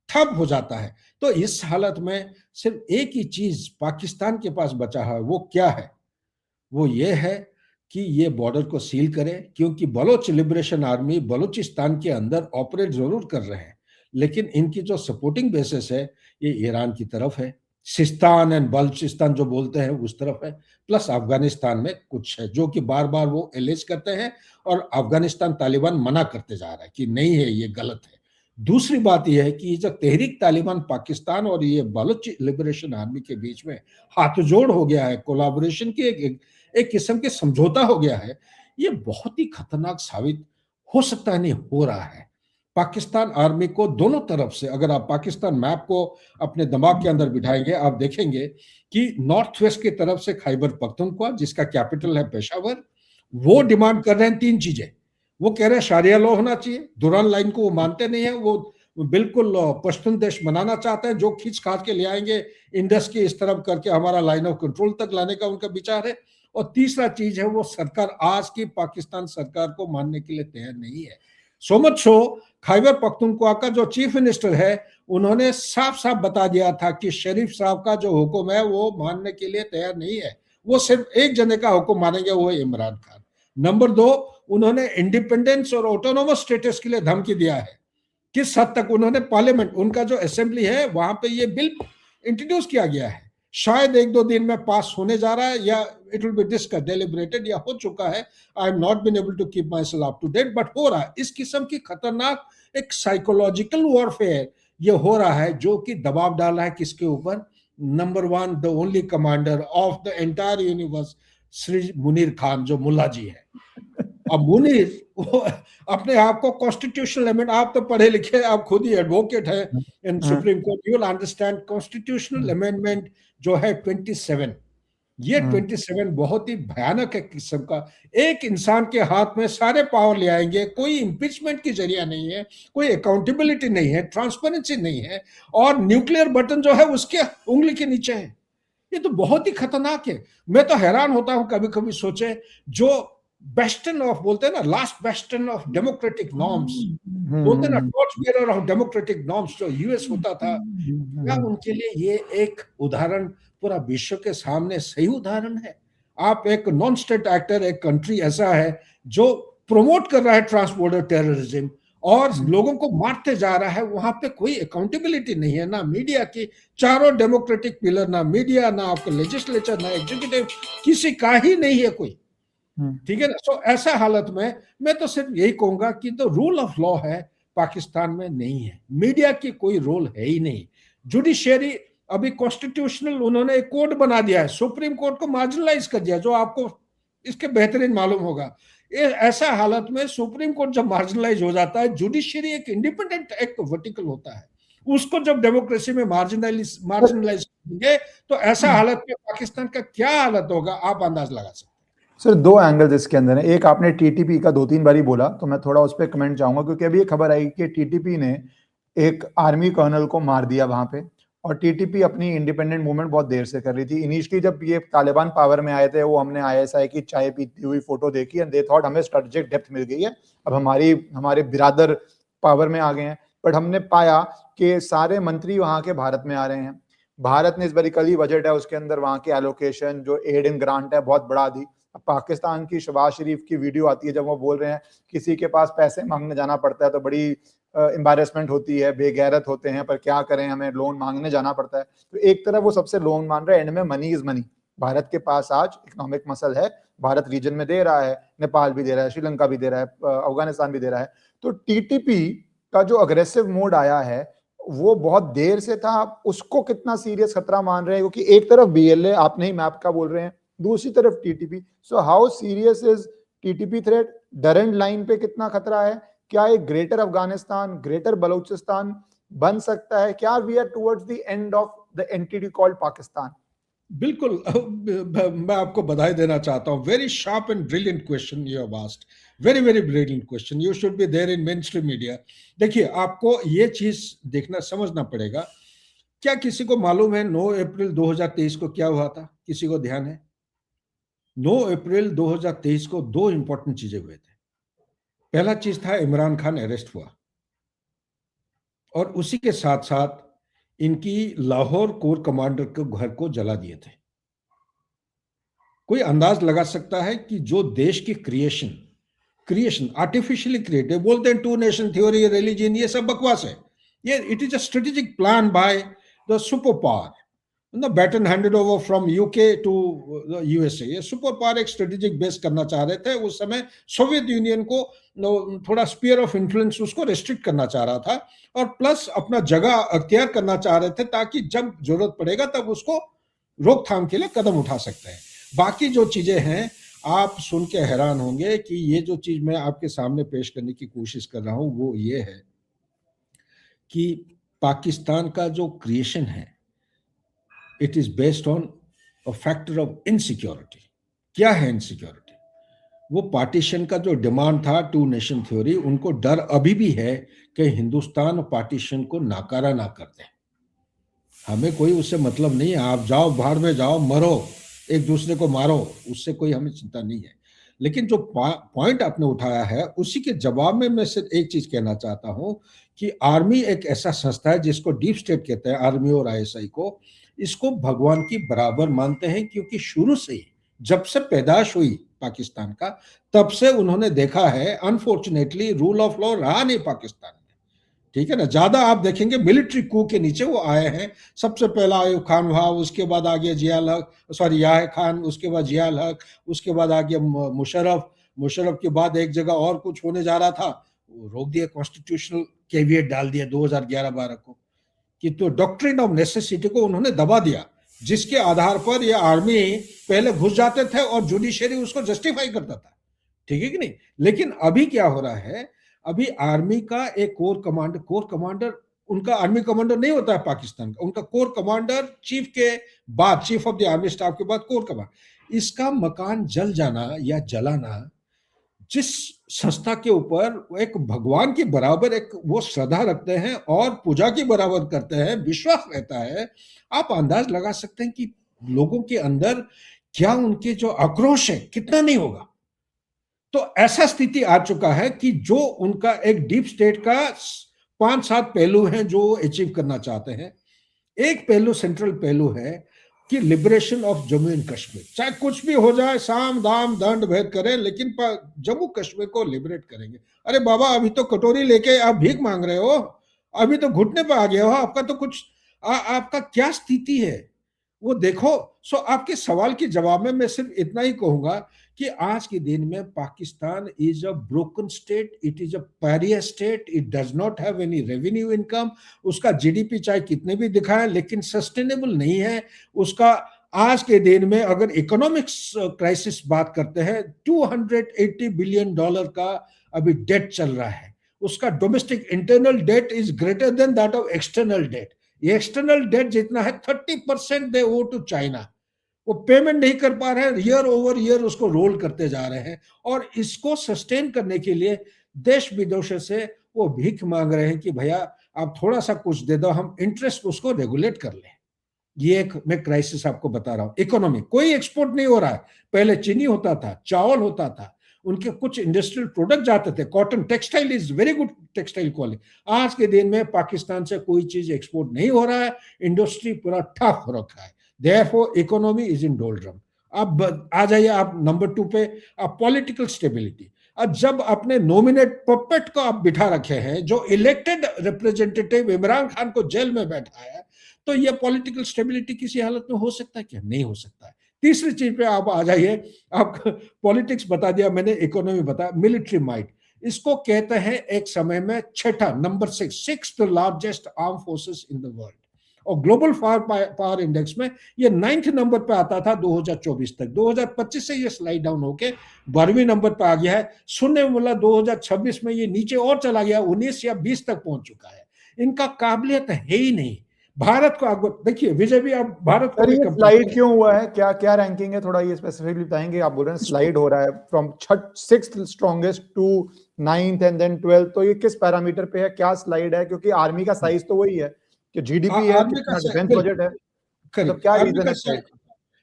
ठप हो जाता है। तो इस हालत में सिर्फ एक ही चीज पाकिस्तान के पास बचा है, वो क्या है? वो ये है कि ये बॉर्डर को सील करे, क्योंकि बलोच लिबरेशन आर्मी बलूचिस्तान के अंदर ऑपरेट जरूर कर रहे हैं, लेकिन इनकी जो सपोर्टिंग बेसिस है ये ईरान की तरफ है, सिस्तान एंड बलूचिस्तान जो बोलते हैं उस तरफ है, प्लस अफगानिस्तान में कुछ है, जो कि बार बार वो एलिज करते हैं, और अफगानिस्तान तालिबान मना करते जा रहा है कि नहीं है, ये गलत है। दूसरी बात यह है कि ये जो तहरीक तालिबान पाकिस्तान और ये बलोच लिबरेशन आर्मी के बीच में हाथजोड़ हो गया है, कोलाबोरेशन की एक किस्म के समझौता हो गया है, ये बहुत ही खतरनाक साबित हो सकता है, नहीं हो रहा है। पाकिस्तान आर्मी को दोनों तरफ से, अगर आप पाकिस्तान मैप को अपने दिमाग के अंदर बिठाएंगे, आप देखेंगे कि नॉर्थ वेस्ट की तरफ से खैबर पख्तूनख्वा, जिसका कैपिटल है पेशावर, वो डिमांड कर रहे हैं 3 चीजें। वो कह रहे हैं शारिया लॉ होना चाहिए, दुरान लाइन को वो मानते नहीं है, वो बिल्कुल पश्तून देश बनाना चाहते हैं, जो खींच खाच के ले आएंगे इंडस की इस तरफ करके हमारा लाइन ऑफ कंट्रोल तक लाने का उनका विचार है। और तीसरा चीज है, वो सरकार आज की पाकिस्तान सरकार को मानने के लिए तैयार नहीं है। So much so Khyber Pakhtunkhwa का जो चीफ मिनिस्टर है, उन्होंने साफ साफ बता दिया था कि शरीफ साहब का जो हुक्म है वो मानने के लिए तैयार नहीं है, वो सिर्फ एक जने का हुक्म मानेंगे, वो है इमरान खान। नंबर 2, उन्होंने इंडिपेंडेंस और ऑटोनोमस स्टेटस के लिए धमकी दिया है। किस हद तक उन्होंने पार्लियामेंट, उनका जो असेंबली है वहां पे ये बिल इंट्रोड्यूस किया गया है, शायद 1-2 दिन में पास होने जा रहा है, या it will be discuss deliberated, या हो चुका है। I am not been able to keep myself up to date, but हो रहा है। इस किस्म की खतरनाक एक साइकोलॉजिकल वॉरफेयर ये हो रहा है, जो कि दबाव डाल रहा है किसके ऊपर? Number 1, the only commander of the entire universe, Shri Munir Khan, जो मुल्ला जी है। अब मुनीर वो अपने आप को कॉन्स्टिट्यूशनल अमेंडमेंट, आप तो पढ़े लिखे, आप खुद ही एडवोकेट है in Supreme Court, you will understand constitutional amendment जो है 27, ये 27 बहुत ही भयानक है किस्म का। एक इंसान के हाथ में सारे पावर ले आएंगे, कोई इम्पीचमेंट की जरिया नहीं है, कोई अकाउंटेबिलिटी नहीं है, ट्रांसपेरेंसी नहीं है, और न्यूक्लियर बटन जो है उसके उंगली के नीचे है। ये तो बहुत ही खतरनाक है। मैं तो हैरान होता हूं कभी कभी, सोचे जो बेस्टन ऑफ बोलते हैं ना, लास्ट बेस्टन ऑफ डेमोक्रेटिक नॉर्म्स, बोलते हैं ना, torch bearer of democratic norms, जो यूएस होता था, क्या उनके लिए ये एक उदाहरण पूरा विश्व के सामने सही उदाहरण है? आप एक नॉन स्टेट एक्टर, एक कंट्री ऐसा है जो प्रमोट कर रहा है ट्रांस बॉर्डर टेररिज्म और लोगों को मारते जा रहा है, वहां पे कोई अकाउंटेबिलिटी नहीं है, ना मीडिया की, चारों डेमोक्रेटिक पिलर, ना मीडिया, ना आपका लेजिस्लेचर, ना एग्जीक्यूटिव, किसी का ही नहीं है कोई। ठीक है ना? सो ऐसा हालत में मैं तो सिर्फ यही कहूंगा कि तो रूल ऑफ लॉ है पाकिस्तान में नहीं है, मीडिया की कोई रोल है ही नहीं, जुडिशियरी अभी कॉन्स्टिट्यूशनल उन्होंने एक कोड बना दिया है, सुप्रीम कोर्ट को मार्जिनलाइज कर दिया, जो आपको इसके बेहतरीन मालूम होगा। ऐसा हालत में सुप्रीम कोर्ट जब मार्जिनलाइज हो जाता है, जुडिशियरी एक इंडिपेंडेंट एक वर्टिकल होता है, उसको जब डेमोक्रेसी में मार्जिनलाइज करेंगे तो ऐसा हालत में पाकिस्तान का क्या हालत होगा, आप अंदाज लगा सकते हैं। सर 2 एंगल्स इसके अंदर है। एक, आपने टीटीपी का 2-3 बारी बोला, तो मैं थोड़ा उस पर कमेंट चाहूंगा, क्योंकि अभी ये खबर आई कि टीटीपी ने एक आर्मी कर्नल को मार दिया वहां पे, और टीटीपी अपनी इंडिपेंडेंट मूवमेंट बहुत देर से कर रही थी। इनिशियली जब ये तालिबान पावर में आए थे, वो हमने आईएसआई की चाय पीती हुई फोटो देखी, एंड दे थॉट हमें स्ट्रेटेजिक डेप्थ मिल गई है, अब हमारे बिरादर पावर में आ गए हैं। बट हमने पाया कि सारे मंत्री वहां के भारत में आ रहे हैं। भारत ने इस बारी कल ही बजट है, उसके अंदर वहां के एलोकेशन जो एड इन ग्रांट है बहुत बढ़ा दी। पाकिस्तान की शहबाज शरीफ की वीडियो आती है जब वो बोल रहे हैं किसी के पास पैसे मांगने जाना पड़ता है तो बड़ी एम्बैरेसमेंट होती है, बेगैरत होते हैं, पर क्या करें, हमें लोन मांगने जाना पड़ता है। तो एक तरफ वो सबसे लोन मान रहा है, एंड में मनी इज मनी। भारत के पास आज इकोनॉमिक मसल है, भारत रीजन में दे रहा है, नेपाल भी दे रहा है, श्रीलंका भी दे रहा है, अफगानिस्तान भी दे रहा है। तो टीटीपी का जो अग्रेसिव मोड आया है वो बहुत देर से था। उसको कितना सीरियस खतरा मान रहे हैं, क्योंकि एक तरफ बीएलए, आपने ही मैप का बोल रहे हैं, दूसरी तरफ TTP. So how serious is TTP threat? Durand line पे कितना खतरा है? क्या एक ग्रेटर अफगानिस्तान, ग्रेटर बलूचिस्तान बन सकता है? क्या we are towards the end of the entity called Pakistan? बिल्कुल, मैं आपको बधाई देना चाहता हूं। Very sharp and brilliant question you have asked, very very brilliant question, you should be there in mainstream media. देखिए, आपको ये चीज देखना समझना पड़ेगा। क्या किसी को मालूम है 9 अप्रैल 2023 को क्या हुआ था? किसी को ध्यान है? 9 अप्रैल 2023 को 2 इंपॉर्टेंट चीजें हुए थे। पहला चीज था इमरान खान अरेस्ट हुआ, और उसी के साथ साथ इनकी लाहौर कोर कमांडर के घर को जला दिए थे। कोई अंदाज लगा सकता है कि जो देश की क्रिएशन आर्टिफिशियली क्रिएटेड, बोलते हैं 2 नेशन थ्योरी, रिलीजन, ये सब बकवास है। ये it is a strategic plan by the super power, ना baton handed over from UK to USA. ये सुपर पावर एक स्ट्रेटेजिक बेस करना चाह रहे थे उस समय। सोवियत यूनियन को थोड़ा स्पीयर ऑफ इन्फ्लुएंस उसको रिस्ट्रिक्ट करना चाह रहा था, और प्लस अपना जगह अख्तियार करना चाह रहे थे ताकि जब जरूरत पड़ेगा तब उसको रोकथाम के लिए कदम उठा सकते हैं। बाकी जो चीजें हैं आप सुन के हैरान होंगे कि ये जो चीज मैं आपके सामने पेश करने की कोशिश कर रहा हूं वो ये है कि पाकिस्तान का जो क्रिएशन है it is based on a factor of insecurity. क्या है इनसिक्योरिटी? वो पार्टीशन का जो डिमांड था, टू नेशन थ्योरी, उनको डर अभी भी है कि हिंदुस्तान पार्टीशन को नाकारा ना कर दे। हमें कोई उससे मतलब नहीं है, आप जाओ भाड़ में जाओ, मरो, एक दूसरे को मारो, उससे कोई हमें चिंता नहीं है। लेकिन जो पॉइंट आपने उठाया है उसी के जवाब में मैं सिर्फ एक चीज कहना चाहता हूं कि आर्मी एक ऐसा संस्था है जिसको डीप स्टेट कहते हैं, आर्मी और आईएसआई को, इसको भगवान की बराबर मानते हैं, क्योंकि शुरू से ही जब से पैदाश हुई पाकिस्तान का तब से उन्होंने देखा है अनफॉर्चुनेटली रूल ऑफ लॉ रहा नहीं पाकिस्तान में। ठीक है ना, ज्यादा आप देखेंगे मिलिट्री कू के नीचे वो आए हैं। सबसे पहला आयुब खान हुआ, उसके बाद आ गया जियाल हक, सॉरी याह खान, उसके बाद जियाल हक, उसके बाद आ गया मुशर्रफ। मुशर्रफ के बाद एक जगह और कुछ होने जा रहा था, वो रोक दिया, कॉन्स्टिट्यूशनल कैविएट डाल दिया 2011-12 को, कि तो डॉक्ट्रिन ऑफ नेसेसिटी को उन्होंने दबा दिया, जिसके आधार पर ये आर्मी पहले घुस जाते थे और जुडिशरी उसको जस्टिफाई करता था। ठीक है कि नहीं? लेकिन अभी क्या हो रहा है, अभी आर्मी का एक कोर कमांडर, उनका आर्मी कमांडर नहीं होता है पाकिस्तान का, उनका कोर कमांडर चीफ के बाद, chief of the army staff के बाद कोर कमांडर, इसका मकान जल जाना या जलाना, जिस संस्था के ऊपर एक भगवान की बराबर एक वो श्रद्धा रखते हैं और पूजा की बराबर करते हैं, विश्वास रहता है, आप अंदाज लगा सकते हैं कि लोगों के अंदर क्या उनके जो आक्रोश है कितना नहीं होगा। तो ऐसा स्थिति आ चुका है कि जो उनका एक डीप स्टेट का 5-7 पहलू हैं जो अचीव करना चाहते हैं। एक पहलू, सेंट्रल पहलू है कि liberation of Jammu and Kashmir, चाहे कुछ भी हो जाए, साम दाम दंड भेद करें, लेकिन जम्मू कश्मीर को लिबरेट करेंगे। अरे बाबा, अभी तो कटोरी लेके आप भीख मांग रहे हो, अभी तो घुटने पे आ गए हो, आपका तो कुछ आपका क्या स्थिति है वो देखो। सो आपके सवाल के जवाब में मैं सिर्फ इतना ही कहूंगा कि आज के दिन में Pakistan is a broken state, it is a pariah state, it does not have any revenue income, उसका जीडीपी चाहे कितने भी दिखाए लेकिन सस्टेनेबल नहीं है उसका। आज के दिन में अगर इकोनॉमिक्स क्राइसिस बात करते हैं, $280 बिलियन का अभी डेट चल रहा है, उसका domestic internal debt is greater than that of external debt. ये एक्सटर्नल डेट जितना है 30% दे ओ टू चाइना, वो पेमेंट नहीं कर पा रहे हैं, ईयर ओवर ईयर उसको रोल करते जा रहे हैं, और इसको सस्टेन करने के लिए देश विदेशों से वो भीख मांग रहे हैं कि भैया आप थोड़ा सा कुछ दे दो, हम इंटरेस्ट उसको रेगुलेट कर लें। ये एक मैं क्राइसिस आपको बता रहा हूं। इकोनॉमी, कोई एक्सपोर्ट नहीं हो रहा है, पहले चीनी होता था, चावल होता था, उनके कुछ इंडस्ट्रियल प्रोडक्ट जाते थे, cotton, textile is very good textile quality. आज के दिन में पाकिस्तान से कोई चीज एक्सपोर्ट नहीं हो रहा है, इंडस्ट्री पूरा ठप हो रखा है, therefore economy is in doldrum. अब आ जाइए आप नंबर 2 पे, अब पॉलिटिकल स्टेबिलिटी। अब जब अपने नॉमिनेट पपेट को आप बिठा रखे हैं, जो इलेक्टेड रिप्रेजेंटेटिव इमरान खान को जेल में बैठा है, तो ये पॉलिटिकल स्टेबिलिटी किसी हालत में हो सकता है क्या? नहीं हो सकता है। तीसरी चीज पे आप आ जाइए, आप पॉलिटिक्स बता दिया मैंने, इकोनॉमी बता, मिलिट्री माइट, इसको कहते हैं एक समय में छठा, number 6 largest arm forces in the world, और ग्लोबल पावर इंडेक्स में ये 9th नंबर पे आता था 2024 तक। 2025 से ये स्लाइड डाउन होके 12वें नंबर पे आ गया है। सुनने में बोला 2026 में ये नीचे और चला गया, 19 या 20 तक पहुंच चुका है। इनका काबिलियत है ही नहीं। भारत को देखिए विजय भी, आप भारत को स्लाइड क्यों हुआ है, क्या क्या रैंकिंग है, थोड़ा ये स्पेसिफिकली बताएंगे? आप बोल रहे हैं स्लाइड हो रहा है from 6th strongest to 9th and then 12th, तो ये किस पैरामीटर पे है, क्या स्लाइड है? क्योंकि आर्मी का साइज तो वही है कि जीडीपी है, कितना डिफेंस बजट है, मतलब क्या रीजन है?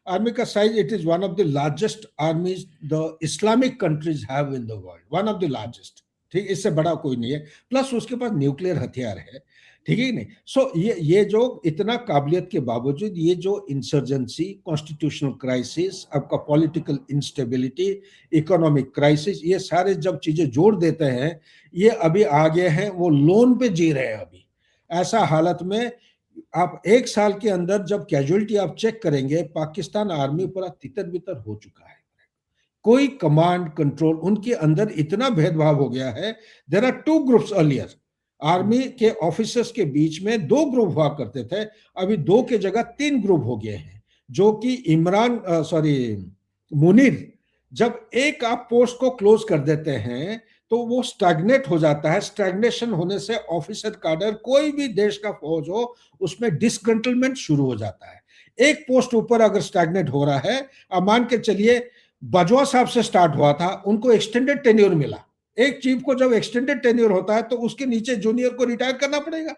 आर्मी का size, it is one of the largest आर्मीज the Islamic countries have in the world, one of the largest. ठीक, इससे बड़ा कोई नहीं है, प्लस उसके पास न्यूक्लियर हथियार है। ठीक है नहीं? सो ये जो इतना काबिलियत के बावजूद ये जो इंसर्जेंसी, कॉन्स्टिट्यूशनल क्राइसिस, आपका पॉलिटिकल इंस्टेबिलिटी, इकोनॉमिक क्राइसिस, ये सारे जब चीजें जोड़ देते हैं, ये अभी आगे हैं, वो लोन पे जी रहे हैं अभी। ऐसा हालत में आप एक साल के अंदर जब कैजुअलिटी आप चेक करेंगे, पाकिस्तान आर्मी पूरा तितर बितर हो चुका है। कोई कमांड कंट्रोल उनके अंदर इतना भेदभाव हो गया है। There are two groups earlier. Army के ऑफिसर्स के बीच में दो ग्रुप हुआ करते थे, अभी दो के जगह तीन ग्रुप हो गए हैं। जो कि मुनीर, जब एक आप पोस्ट को क्लोज कर देते हैं तो वो स्टैग्नेट हो जाता है। स्टैग्नेशन होने से ऑफिसर काडर, कोई भी देश का फौज हो, उसमें डिसकंटलमेंट शुरू हो जाता है। एक पोस्ट ऊपर अगर स्टैग्नेट हो रहा है, अब मान के चलिए बाजवा साहब से स्टार्ट हुआ था, उनको एक्सटेंडेड टेन्योर मिला। एक चीफ को जब एक्सटेंडेड टेन्योर होता है तो उसके नीचे जूनियर को रिटायर करना पड़ेगा,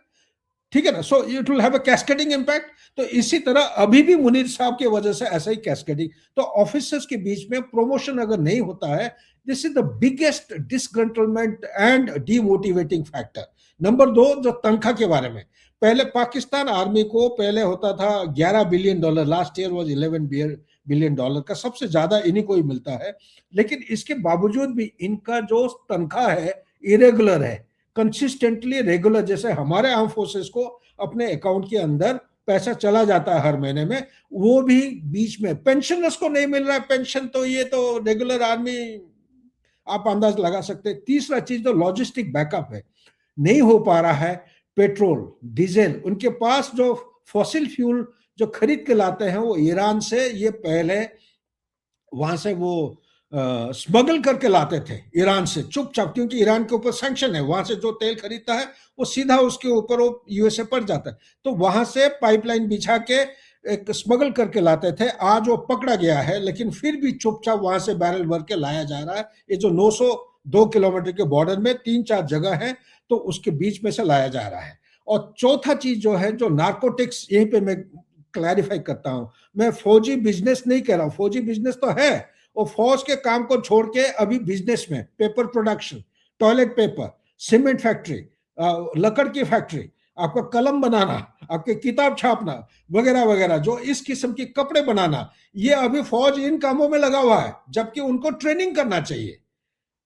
ठीक है ना। So it will have a cascading impact. तो इसी तरह अभी भी मुनीर साहब की वजह से ऐसा ही कैस्केडिंग। तो ऑफिसर्स के बीच में प्रमोशन अगर नहीं होता है, this is the biggest disgruntlement and demotivating factor. Number दो, जो तनख्वाह के बारे में, पहले पाकिस्तान आर्मी को पहले होता था $11 billion, last year was $11 billion का, सबसे ज्यादा इन्हीं को ही मिलता है। लेकिन इसके बावजूद भी इनका जो तनख्वाह है इरेगुलर है, कंसिस्टेंटली रेगुलर। जैसे हमारे आर्म फोर्सेस को अपने अकाउंट के अंदर पैसा चला जाता है हर महीने में, वो भी बीच में पेंशनर्स को नहीं मिल रहा है पेंशन। तो ये तो रेगुलर आर्मी, आप अंदाज लगा सकते हैं। तीसरा चीज जो लॉजिस्टिक बैकअप है, नहीं हो पा रहा है। पेट्रोल डीजल, उनके पास जो फॉसिल फ्यूल जो खरीद के लाते हैं वो ईरान से, ये पहले वहां से वो स्मगल करके लाते थे ईरान से चुपचाप, क्योंकि ईरान के ऊपर सैंक्शन है। वहां से जो तेल खरीदता है वो सीधा उसके ऊपर वो यूएसए पड़ जाता है। तो वहां से पाइपलाइन बिछा के एक स्मगल करके लाते थे। आज वो पकड़ा गया है, लेकिन फिर भी चुपचाप वहां से बैरल भर के लाया जा रहा है। ये जो 902 किलोमीटर के बॉर्डर में 3-4 जगह है, तो उसके बीच में से लाया जा रहा है। और चौथा चीज जो है, जो नार्कोटिक्स, यहीं पे मैं क्लैरिफाई करता हूं, मैं फौजी बिजनेस नहीं कह रहा हूं। फौजी बिजनेस तो है, और फौज के काम को छोड़ के अभी बिजनेस में paper production, toilet paper, cement factory, लकड़ की फैक्ट्री, आपका कलम बनाना, आपके किताब छापना वगैरह वगैरह, जो इस किस्म के कपड़े बनाना, ये अभी फौज इन कामों में लगा हुआ है, जबकि उनको ट्रेनिंग करना चाहिए।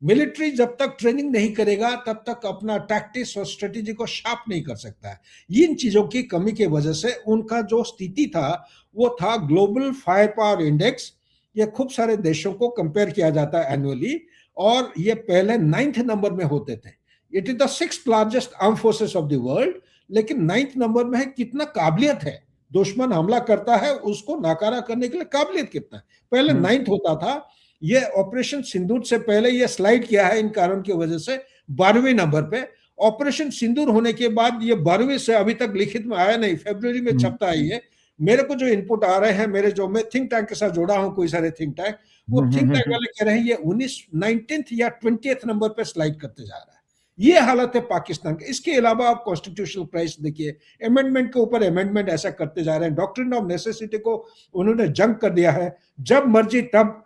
मिलिट्री जब तक ट्रेनिंग नहीं करेगा तब तक अपना टैक्टिक्स और स्ट्रेटेजी को शार्प नहीं कर सकता है। इन चीजों की कमी की वजह से उनका जो स्थिति था वो था ग्लोबल फायर पावर इंडेक्स। ये खूब सारे देशों को कंपेयर किया जाता है एनुअली, और ये पहले 9th नंबर में होते थे। It is the 6th largest arm forces of the world, लेकिन 9th नंबर में है। कितना काबिलियत है, दुश्मन हमला करता है उसको नाकारा करने के लिए काबिलियत कितना है। पहले 9th होता था। ये ऑपरेशन सिंदूर से पहले ये स्लाइड किया है इन कारण की वजह से 12वें नंबर पे। ऑपरेशन सिंदूर होने के बाद ये 12वीं से अभी तक लिखित में आया नहीं, फरवरी में छपता है ये। मेरे को जो इनपुट आ रहे हैं, मेरे जो मैं थिंक टैंक के साथ जोड़ा हूं, कोई सारे थिंक टैंक, वो थिंक टैंक वाले कह रहे हैं ये 19th या 20th नंबर पे स्लाइड करते जा रहा है। ये हालत है पाकिस्तान की। इसके अलावा आप कॉन्स्टिट्यूशनल क्राइसिस देखिए, अमेंडमेंट के ऊपर अमेंडमेंट ऐसा करते जा रहे हैं। डॉक्ट्रिन ऑफ नेसेसिटी को उन्होंने जंग कर दिया है, जब मर्जी तब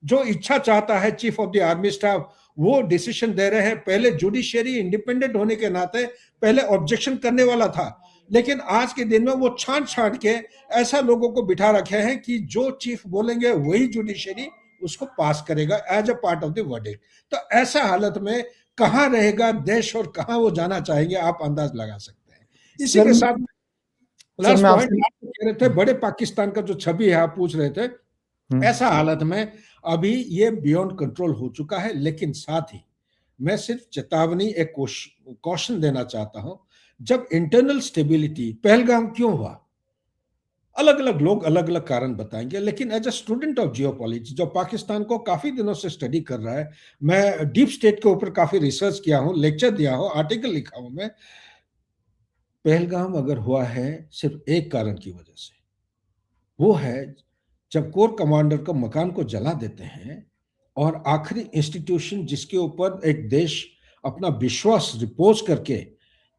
जो इच्छा चाहता है chief of the army staff वो डिसीजन दे रहे हैं। पहले जुडिशियरी इंडिपेंडेंट होने के नाते पहले ऑब्जेक्शन करने वाला था, लेकिन आज के दिन में वो छांट छांट के ऐसा लोगों को बिठा रखे हैं कि जो चीफ बोलेंगे वही जुडिशियरी उसको पास करेगा as a part of the verdict. तो ऐसा हालत में कहां रहेगा देश और कहां वो जाना चाहेंगे, आप अंदाज लगा सकते हैं। इसी के साथ लास्ट पॉइंट कह रहे थे, बड़े पाकिस्तान का जो छवि है आप पूछ रहे थे, ऐसा हालत में अभी ये बियॉन्ड कंट्रोल हो चुका है। लेकिन साथ ही मैं सिर्फ चेतावनी, एक कॉशन देना चाहता हूं। जब इंटरनल स्टेबिलिटी, पहलगाम क्यों हुआ, अलग अलग लोग अलग अलग कारण बताएंगे, लेकिन as a student of geopolitics जो पाकिस्तान को काफी दिनों से स्टडी कर रहा है, मैं डीप स्टेट के ऊपर काफी रिसर्च किया हूं, लेक्चर दिया हूं, आर्टिकल लिखा हूं मैं। पहलगाम अगर हुआ है सिर्फ एक कारण की वजह से, वो है जब कोर कमांडर का मकान को जला देते हैं और आखिरी इंस्टीट्यूशन जिसके ऊपर एक देश अपना विश्वास रिपोज करके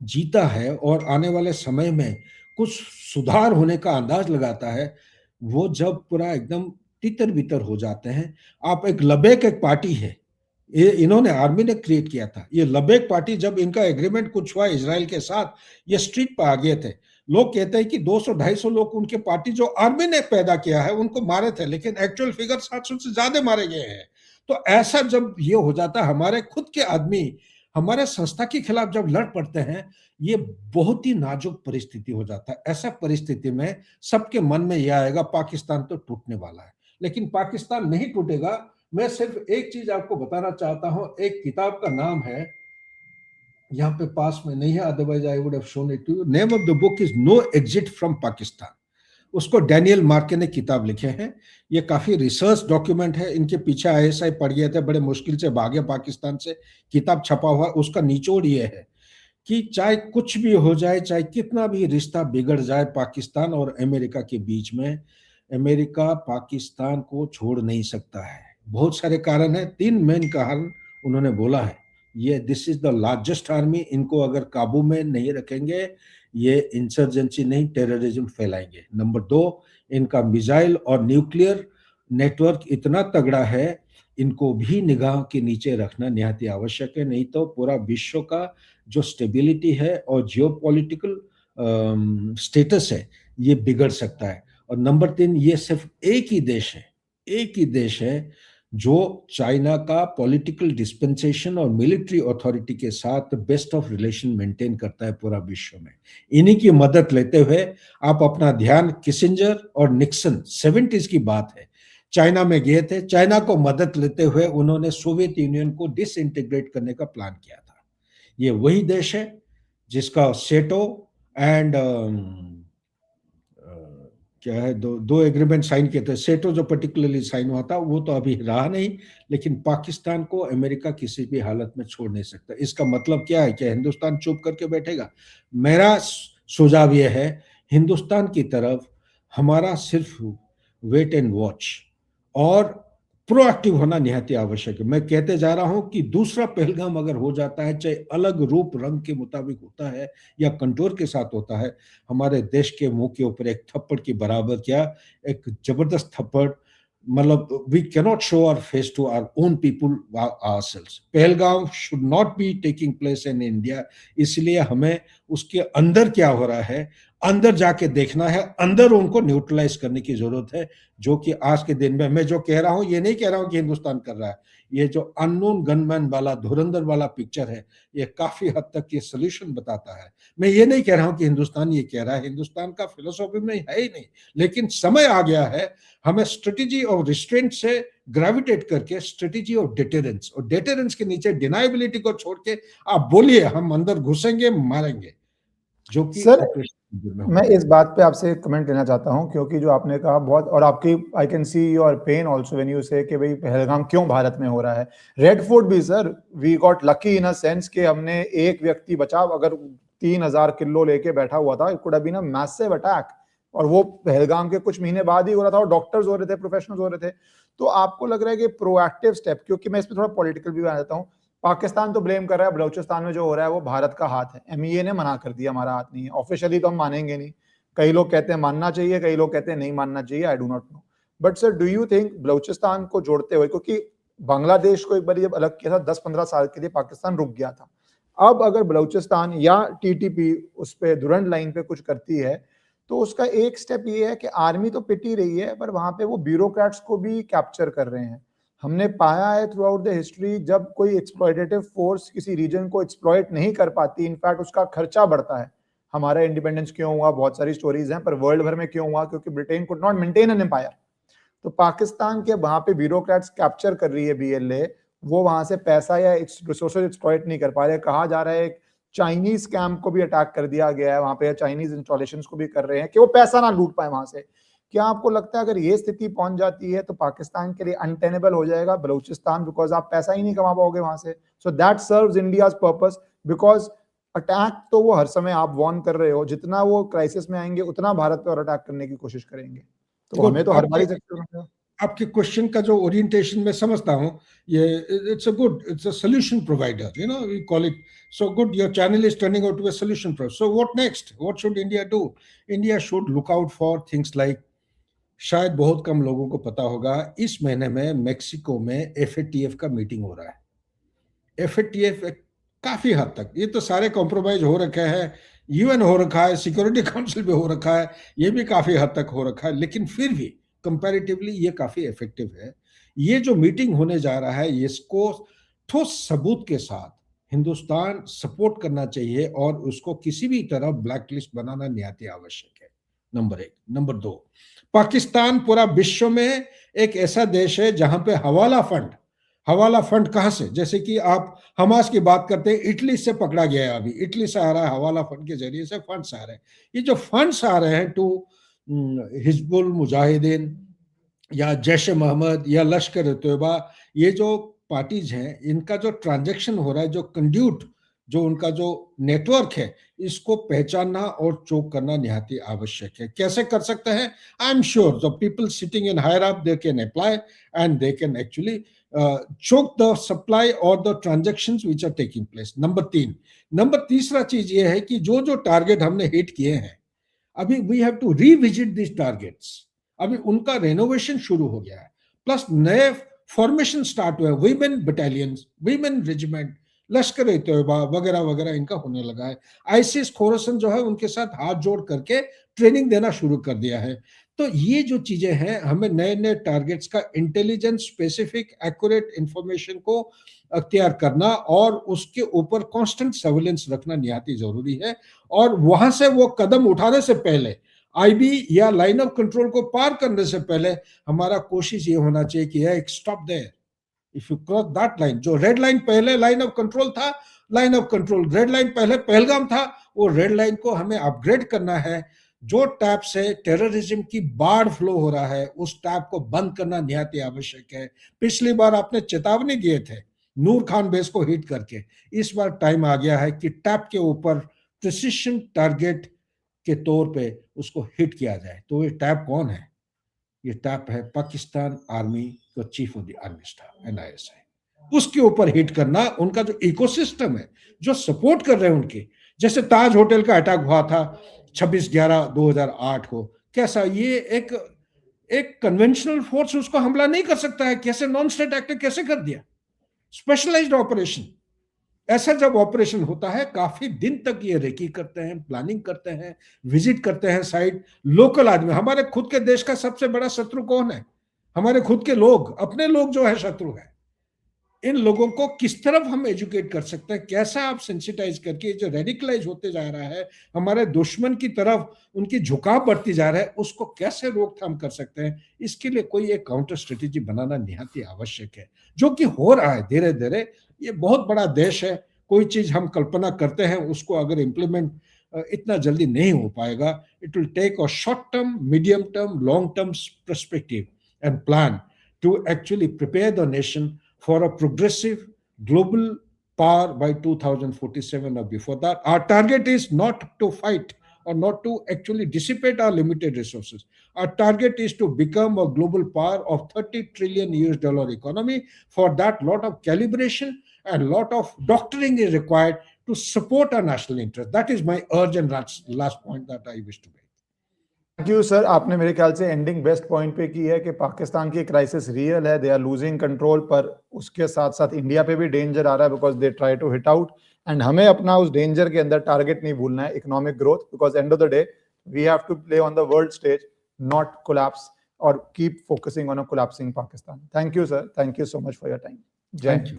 जीता है और आने वाले समय में कुछ सुधार होने का अंदाज लगाता है, वो जब पूरा एकदम तितर बितर हो जाते हैं। आप एक लबेक एक पार्टी है, ये इन्होंने आर्मी ने क्रिएट किया था। ये लबेक पार्टी, जब इनका एग्रीमेंट कुछ हुआ इजराइल के साथ, ये स्ट्रीट पर आ गए थे। लोग कहते हैं कि 200-250 लोग उनके पार्टी जो आर्मी ने पैदा किया है उनको मारे थे, लेकिन एक्चुअल फिगर 700 से ज्यादा मारे गए हैं। तो ऐसा जब ये हो जाता है, हमारे खुद के आदमी हमारे संस्था के खिलाफ जब लड़ पड़ते हैं, ये बहुत ही नाजुक परिस्थिति हो जाता है। ऐसा परिस्थिति में सबके मन में यह आएगा पाकिस्तान तो टूटने वाला है, लेकिन पाकिस्तान नहीं टूटेगा। मैं सिर्फ एक चीज आपको बताना चाहता हूं, एक किताब का नाम है, यहाँ पे पास में नहीं है, otherwise I would have shown it to you. Name of the book is no exit from Pakistan. उसको डैनियल मार्के ने किताब लिखे हैं। ये काफी रिसर्च डॉक्यूमेंट है। इनके पीछे आईएसआई पड़ गए थे, बड़े मुश्किल से भागे पाकिस्तान से। किताब छपा हुआ, उसका निचोड़ ये है कि चाहे कुछ भी हो जाए, चाहे कितना भी रिश्ता बिगड़ जाए पाकिस्तान और अमेरिका के बीच में, अमेरिका पाकिस्तान को छोड़ नहीं सकता है। बहुत सारे कारण है, 3 मेन कारण उन्होंने बोला है। ये this is the largest army, इनको अगर काबू में नहीं रखेंगे ये इंसर्जेंसी नहीं टेररिज्म फैलाएंगे। नंबर 2, इनका मिसाइल और न्यूक्लियर नेटवर्क इतना तगड़ा है, इनको भी निगाह के नीचे रखना निहायत आवश्यक है, नहीं तो पूरा विश्व का जो स्टेबिलिटी है और जियोपॉलिटिकल स्टेटस है ये बिगड़ सकता है। और नंबर 3, ये सिर्फ एक ही देश है जो चाइना का पॉलिटिकल डिस्पेंसेशन और मिलिट्री अथॉरिटी के साथ बेस्ट ऑफ रिलेशन मेंटेन करता है पूरा विश्व में। इन्हीं की मदद लेते हुए आप अपना ध्यान किसिंजर और निक्सन 70s की बात है, चाइना में गए थे, चाइना को मदद लेते हुए उन्होंने सोवियत यूनियन को डिसइंटीग्रेट करने का प्लान किया था। ये वही देश है जिसका सेटो एंड क्या है, दो एग्रीमेंट साइन किए थे। सेटो जो पर्टिकुलरली साइन हुआ था वो तो अभी रहा नहीं, लेकिन पाकिस्तान को अमेरिका किसी भी हालत में छोड़ नहीं सकता। इसका मतलब क्या है कि हिंदुस्तान चुप करके बैठेगा? मेरा सुझाव यह है, हिंदुस्तान की तरफ हमारा सिर्फ वेट एंड वॉच और प्रोएक्टिव होना निहायत आवश्यक है। मैं कहते जा रहा हूं कि दूसरा पहलगाम अगर हो जाता है, चाहे अलग रूप रंग के मुताबिक होता है या कंटोर के साथ होता है, हमारे देश के मुंह के ऊपर एक थप्पड़ की बराबर, क्या एक जबरदस्त थप्पड़, मतलब we cannot show our face to our own people ourselves. Pahalgam should not be taking place in India. इसलिए हमें उसके अंदर क्या हो रहा है, अंदर जाके देखना है, अंदर उनको न्यूट्रलाइज करने की जरूरत है, जो कि आज के दिन में मैं जो कह रहा हूं, ये नहीं कह रहा हूं कि हिंदुस्तान कर रहा है। ये जो अननोन गनमैन वाला धुरंधर वाला पिक्चर है, ये काफी हद तक ये सोल्यूशन बताता है। मैं ये नहीं कह रहा हूं कि हिंदुस्तान ये कह रहा है, हिंदुस्तान का फिलोसॉफी में है ही नहीं, लेकिन समय आ गया है हमें स्ट्रेटेजी ऑफ रिस्ट्रेंट से ग्रेविटेट करके स्ट्रेटेजी ऑफ डिटेरेंस, और डिटेरेंस के नीचे डिनाइबिलिटी को छोड़ के आप बोलिए हम अंदर घुसेंगे, मारेंगे, जो कि सर ऑपरेशन में मैं इस बात पे आपसे एक कमेंट लेना चाहता हूं, क्योंकि जो आपने कहा बहुत, और आपकी I can see your pain also when you say कि भाई पहलगाम क्यों भारत में हो रहा है। रेड फोर्ट भी sir, we got lucky in a sense कि हमने एक व्यक्ति बचा, अगर 3000 किलो लेके बैठा हुआ था, it could have been a massive attack, और वो पहलगाम के कुछ महीने बाद ही हो रहा था, और डॉक्टर्स हो रहे थे, प्रोफेशनल्स हो रहे थे। तो आपको लग रहा है कि प्रोएक्टिव स्टेप, क्योंकि मैं इसमें थोड़ा पॉलिटिकल भी बना देता हूँ, पाकिस्तान तो ब्लेम कर रहा है बलूचिस्तान में जो हो रहा है वो भारत का हाथ है, एमईए ने मना कर दिया हमारा हाथ नहीं है, ऑफिशियली तो हम मानेंगे नहीं। कई लोग कहते हैं मानना चाहिए, कई लोग कहते हैं नहीं मानना चाहिए, I do not know. But sir do you think Balochistan को जोड़ते हुए, क्योंकि बांग्लादेश को एक बार जब अलग किया था 10-15 साल के लिए पाकिस्तान रुक गया था, अब अगर बलूचिस्तान या टीटीपी उस पर दुरंत लाइन पे कुछ करती है, तो उसका एक स्टेप ये है कि आर्मी तो पिट ही रही है, पर वहां पे वो ब्यूरोक्रेट्स को भी कैप्चर कर रहे हैं। हमने पाया है थ्रू आउट द हिस्ट्री, जब कोई एक्सप्लॉयटेटिव फोर्स किसी रीजन को एक्सप्लॉयट नहीं कर पाती, इनफैक्ट उसका खर्चा बढ़ता है। हमारा इंडिपेंडेंस क्यों हुआ, बहुत सारी स्टोरीज हैं, पर वर्ल्ड भर में क्यों हुआ, क्योंकि Britain could not maintain an empire. तो पाकिस्तान के वहां पे ब्यूरोक्रेट्स कैप्चर कर रही है बीएलए, वो वहां से पैसा या रिसोर्सेज एक्सप्लॉयट नहीं कर पा रहे। कहा जा रहा है एक चाइनीज कैंप को भी अटैक कर दिया गया है वहां पे, चाइनीज इंस्टॉलेशन को भी कर रहे हैं कि वो पैसा ना लूट पाए वहां से। क्या आपको लगता है अगर ये स्थिति पहुंच जाती है तो पाकिस्तान के लिए अनटेनेबल हो जाएगा बलूचिस्तान, बिकॉज आप पैसा ही नहीं कमा पाओगे वहां से? So that serves India's purpose, because attack तो वो हर समय आप वार्न कर रहे हो, जितना वो क्राइसिस में आएंगे उतना भारत पे और अटैक करने की कोशिश करेंगे, तो हमें तो हर बार ही आपके क्वेश्चन का जो ओरिएंटेशन मैं समझता हूं, ये it's a solution provider, you know we call it. So good, your channel is turning out to a solution provider. So what next, what should India do? India should look out for things like, शायद बहुत कम लोगों को पता होगा, इस महीने में Mexico में एफएटीएफ का मीटिंग हो रहा है। एफएटीएफ काफी हद तक, ये तो सारे कॉम्प्रोमाइज हो रखे हैं, यूएन हो रखा है, सिक्योरिटी काउंसिल भी हो रखा है, ये भी काफी हद तक हो रखा है, लेकिन फिर भी कंपैरेटिवली ये काफी इफेक्टिव है। ये जो मीटिंग होने जा रहा है, इसको ठोस सबूत के साथ हिंदुस्तान सपोर्ट करना चाहिए और उसको किसी भी तरह ब्लैक लिस्ट बनाना निहायत आवश्यक है, नंबर 1। नंबर 2, पाकिस्तान पूरा विश्व में एक ऐसा देश है जहां पे हवाला फंड कहां से, जैसे कि आप हमास की बात करते हैं, इटली से पकड़ा गया है, अभी इटली से आ रहा है, हवाला फंड के जरिए से फंड्स आ रहे हैं। ये जो फंड्स आ रहे हैं टू हिजबुल मुजाहिदीन या जैश मोहम्मद या लश्कर तैयबा, ये जो पार्टीज हैं, इनका जो ट्रांजैक्शन हो रहा है, जो कंड्यूट, जो उनका जो नेटवर्क है, इसको पहचानना और चोक करना निहायत आवश्यक है। कैसे कर सकते हैं? I am sure the people sitting in higher up, they can apply and they can actually choke the supply or the transactions which are taking place. Number तीसरा चीज ये है कि जो जो टारगेट हमने हिट किए हैं, अभी we have to revisit this targets. अभी उनका रेनोवेशन शुरू हो गया है, प्लस नए फॉर्मेशन स्टार्ट हुए, women battalions, women regiment, Lashkar Taiba वगैरह वगैरह इनका होने लगा है। आईसीस खोरसन जो है उनके साथ हाथ जोड़ करके ट्रेनिंग देना शुरू कर दिया है। तो ये जो चीजें हैं, हमें नए नए टारगेट्स का इंटेलिजेंस, स्पेसिफिक, एक्यूरेट इंफॉर्मेशन को अख्तियार करना और उसके ऊपर कांस्टेंट सर्विलेंस रखना निहायत जरूरी है। और वहां से वो कदम उठाने से पहले, आईबी या लाइन ऑफ कंट्रोल को पार करने से पहले, हमारा कोशिश ये होना चाहिए कि एक stop there, if you cross that line, जो रेड लाइन पहले लाइन ऑफ कंट्रोल था, line of control, red line पहले पहलगाम था, वो रेड लाइन को हमें अपग्रेड करना है। जो टैप से टेररिज्म की बाढ़ फ्लो हो रहा है, उस टैप को बंद करना निहायत आवश्यक है। पिछली बार आपने चेतावनी दिए थे नूर खान बेस को हिट करके, इस बार टाइम आ गया है कि टैप के ऊपर प्रिसिशन टारगेट के तौर पे उसको हिट किया जाए। तो ये टैप कौन है? ये टैप है पाकिस्तान आर्मी का chief of the army staff, NISI। उसके ऊपर हिट करना, उनका जो इकोसिस्टम है, जो सपोर्ट कर रहे हैं उनके, जैसे ताज होटल का अटैक हुआ था 26/11/2008 को, कैसा ये एक कन्वेंशनल फोर्स उसको हमला नहीं कर सकता है, कैसे नॉन स्टेट एक्टर कैसे कर दिया? Specialised operation. ऐसा जब ऑपरेशन होता है, काफी दिन तक ये रेकी करते हैं, प्लानिंग करते हैं, विजिट करते हैं साइट, लोकल आदमी। हमारे खुद के देश का सबसे बड़ा शत्रु कौन है? हमारे खुद के लोग, अपने लोग जो है शत्रु है। इन लोगों को किस तरफ हम एजुकेट कर सकते हैं, कैसा आप सेंसिटाइज करके जो रेडिकलाइज होते जा रहा है, हमारे दुश्मन की तरफ उनकी झुकाव बढ़ती जा रहा है, उसको कैसे रोकथाम कर सकते हैं, इसके लिए कोई एक काउंटर स्ट्रेटेजी बनाना निहायत आवश्यक है, जो कि हो रहा है धीरे धीरे। ये बहुत बड़ा देश है, कोई चीज हम कल्पना करते हैं उसको अगर इम्प्लीमेंट इतना जल्दी नहीं हो पाएगा। It will take a short term, medium term, long term perspective and plan to actually prepare the nation for a progressive global power by 2047 or before that. Our target is not to fight or not to actually dissipate our limited resources. Our target is to become a global power of $30 trillion economy. For that, lot of calibration and lot of doctoring is required to support our national interest. That is my urge and last point that I wish to make. Thank you sir, आपने मेरे ख्याल से ending best point पे की है कि पाकिस्तान की crisis real है, दे आर लूजिंग कंट्रोल, पर उसके साथ साथ इंडिया पे भी डेंजर आ रहा है because they try to hit out, and हमें अपना उस डेंजर के अंदर टारगेट नहीं भूलना है, economic growth, because end of the day we have to play on the world stage, not collapse और keep focusing on a collapsing Pakistan. Thank you sir, thank you so much for your time. Thank you.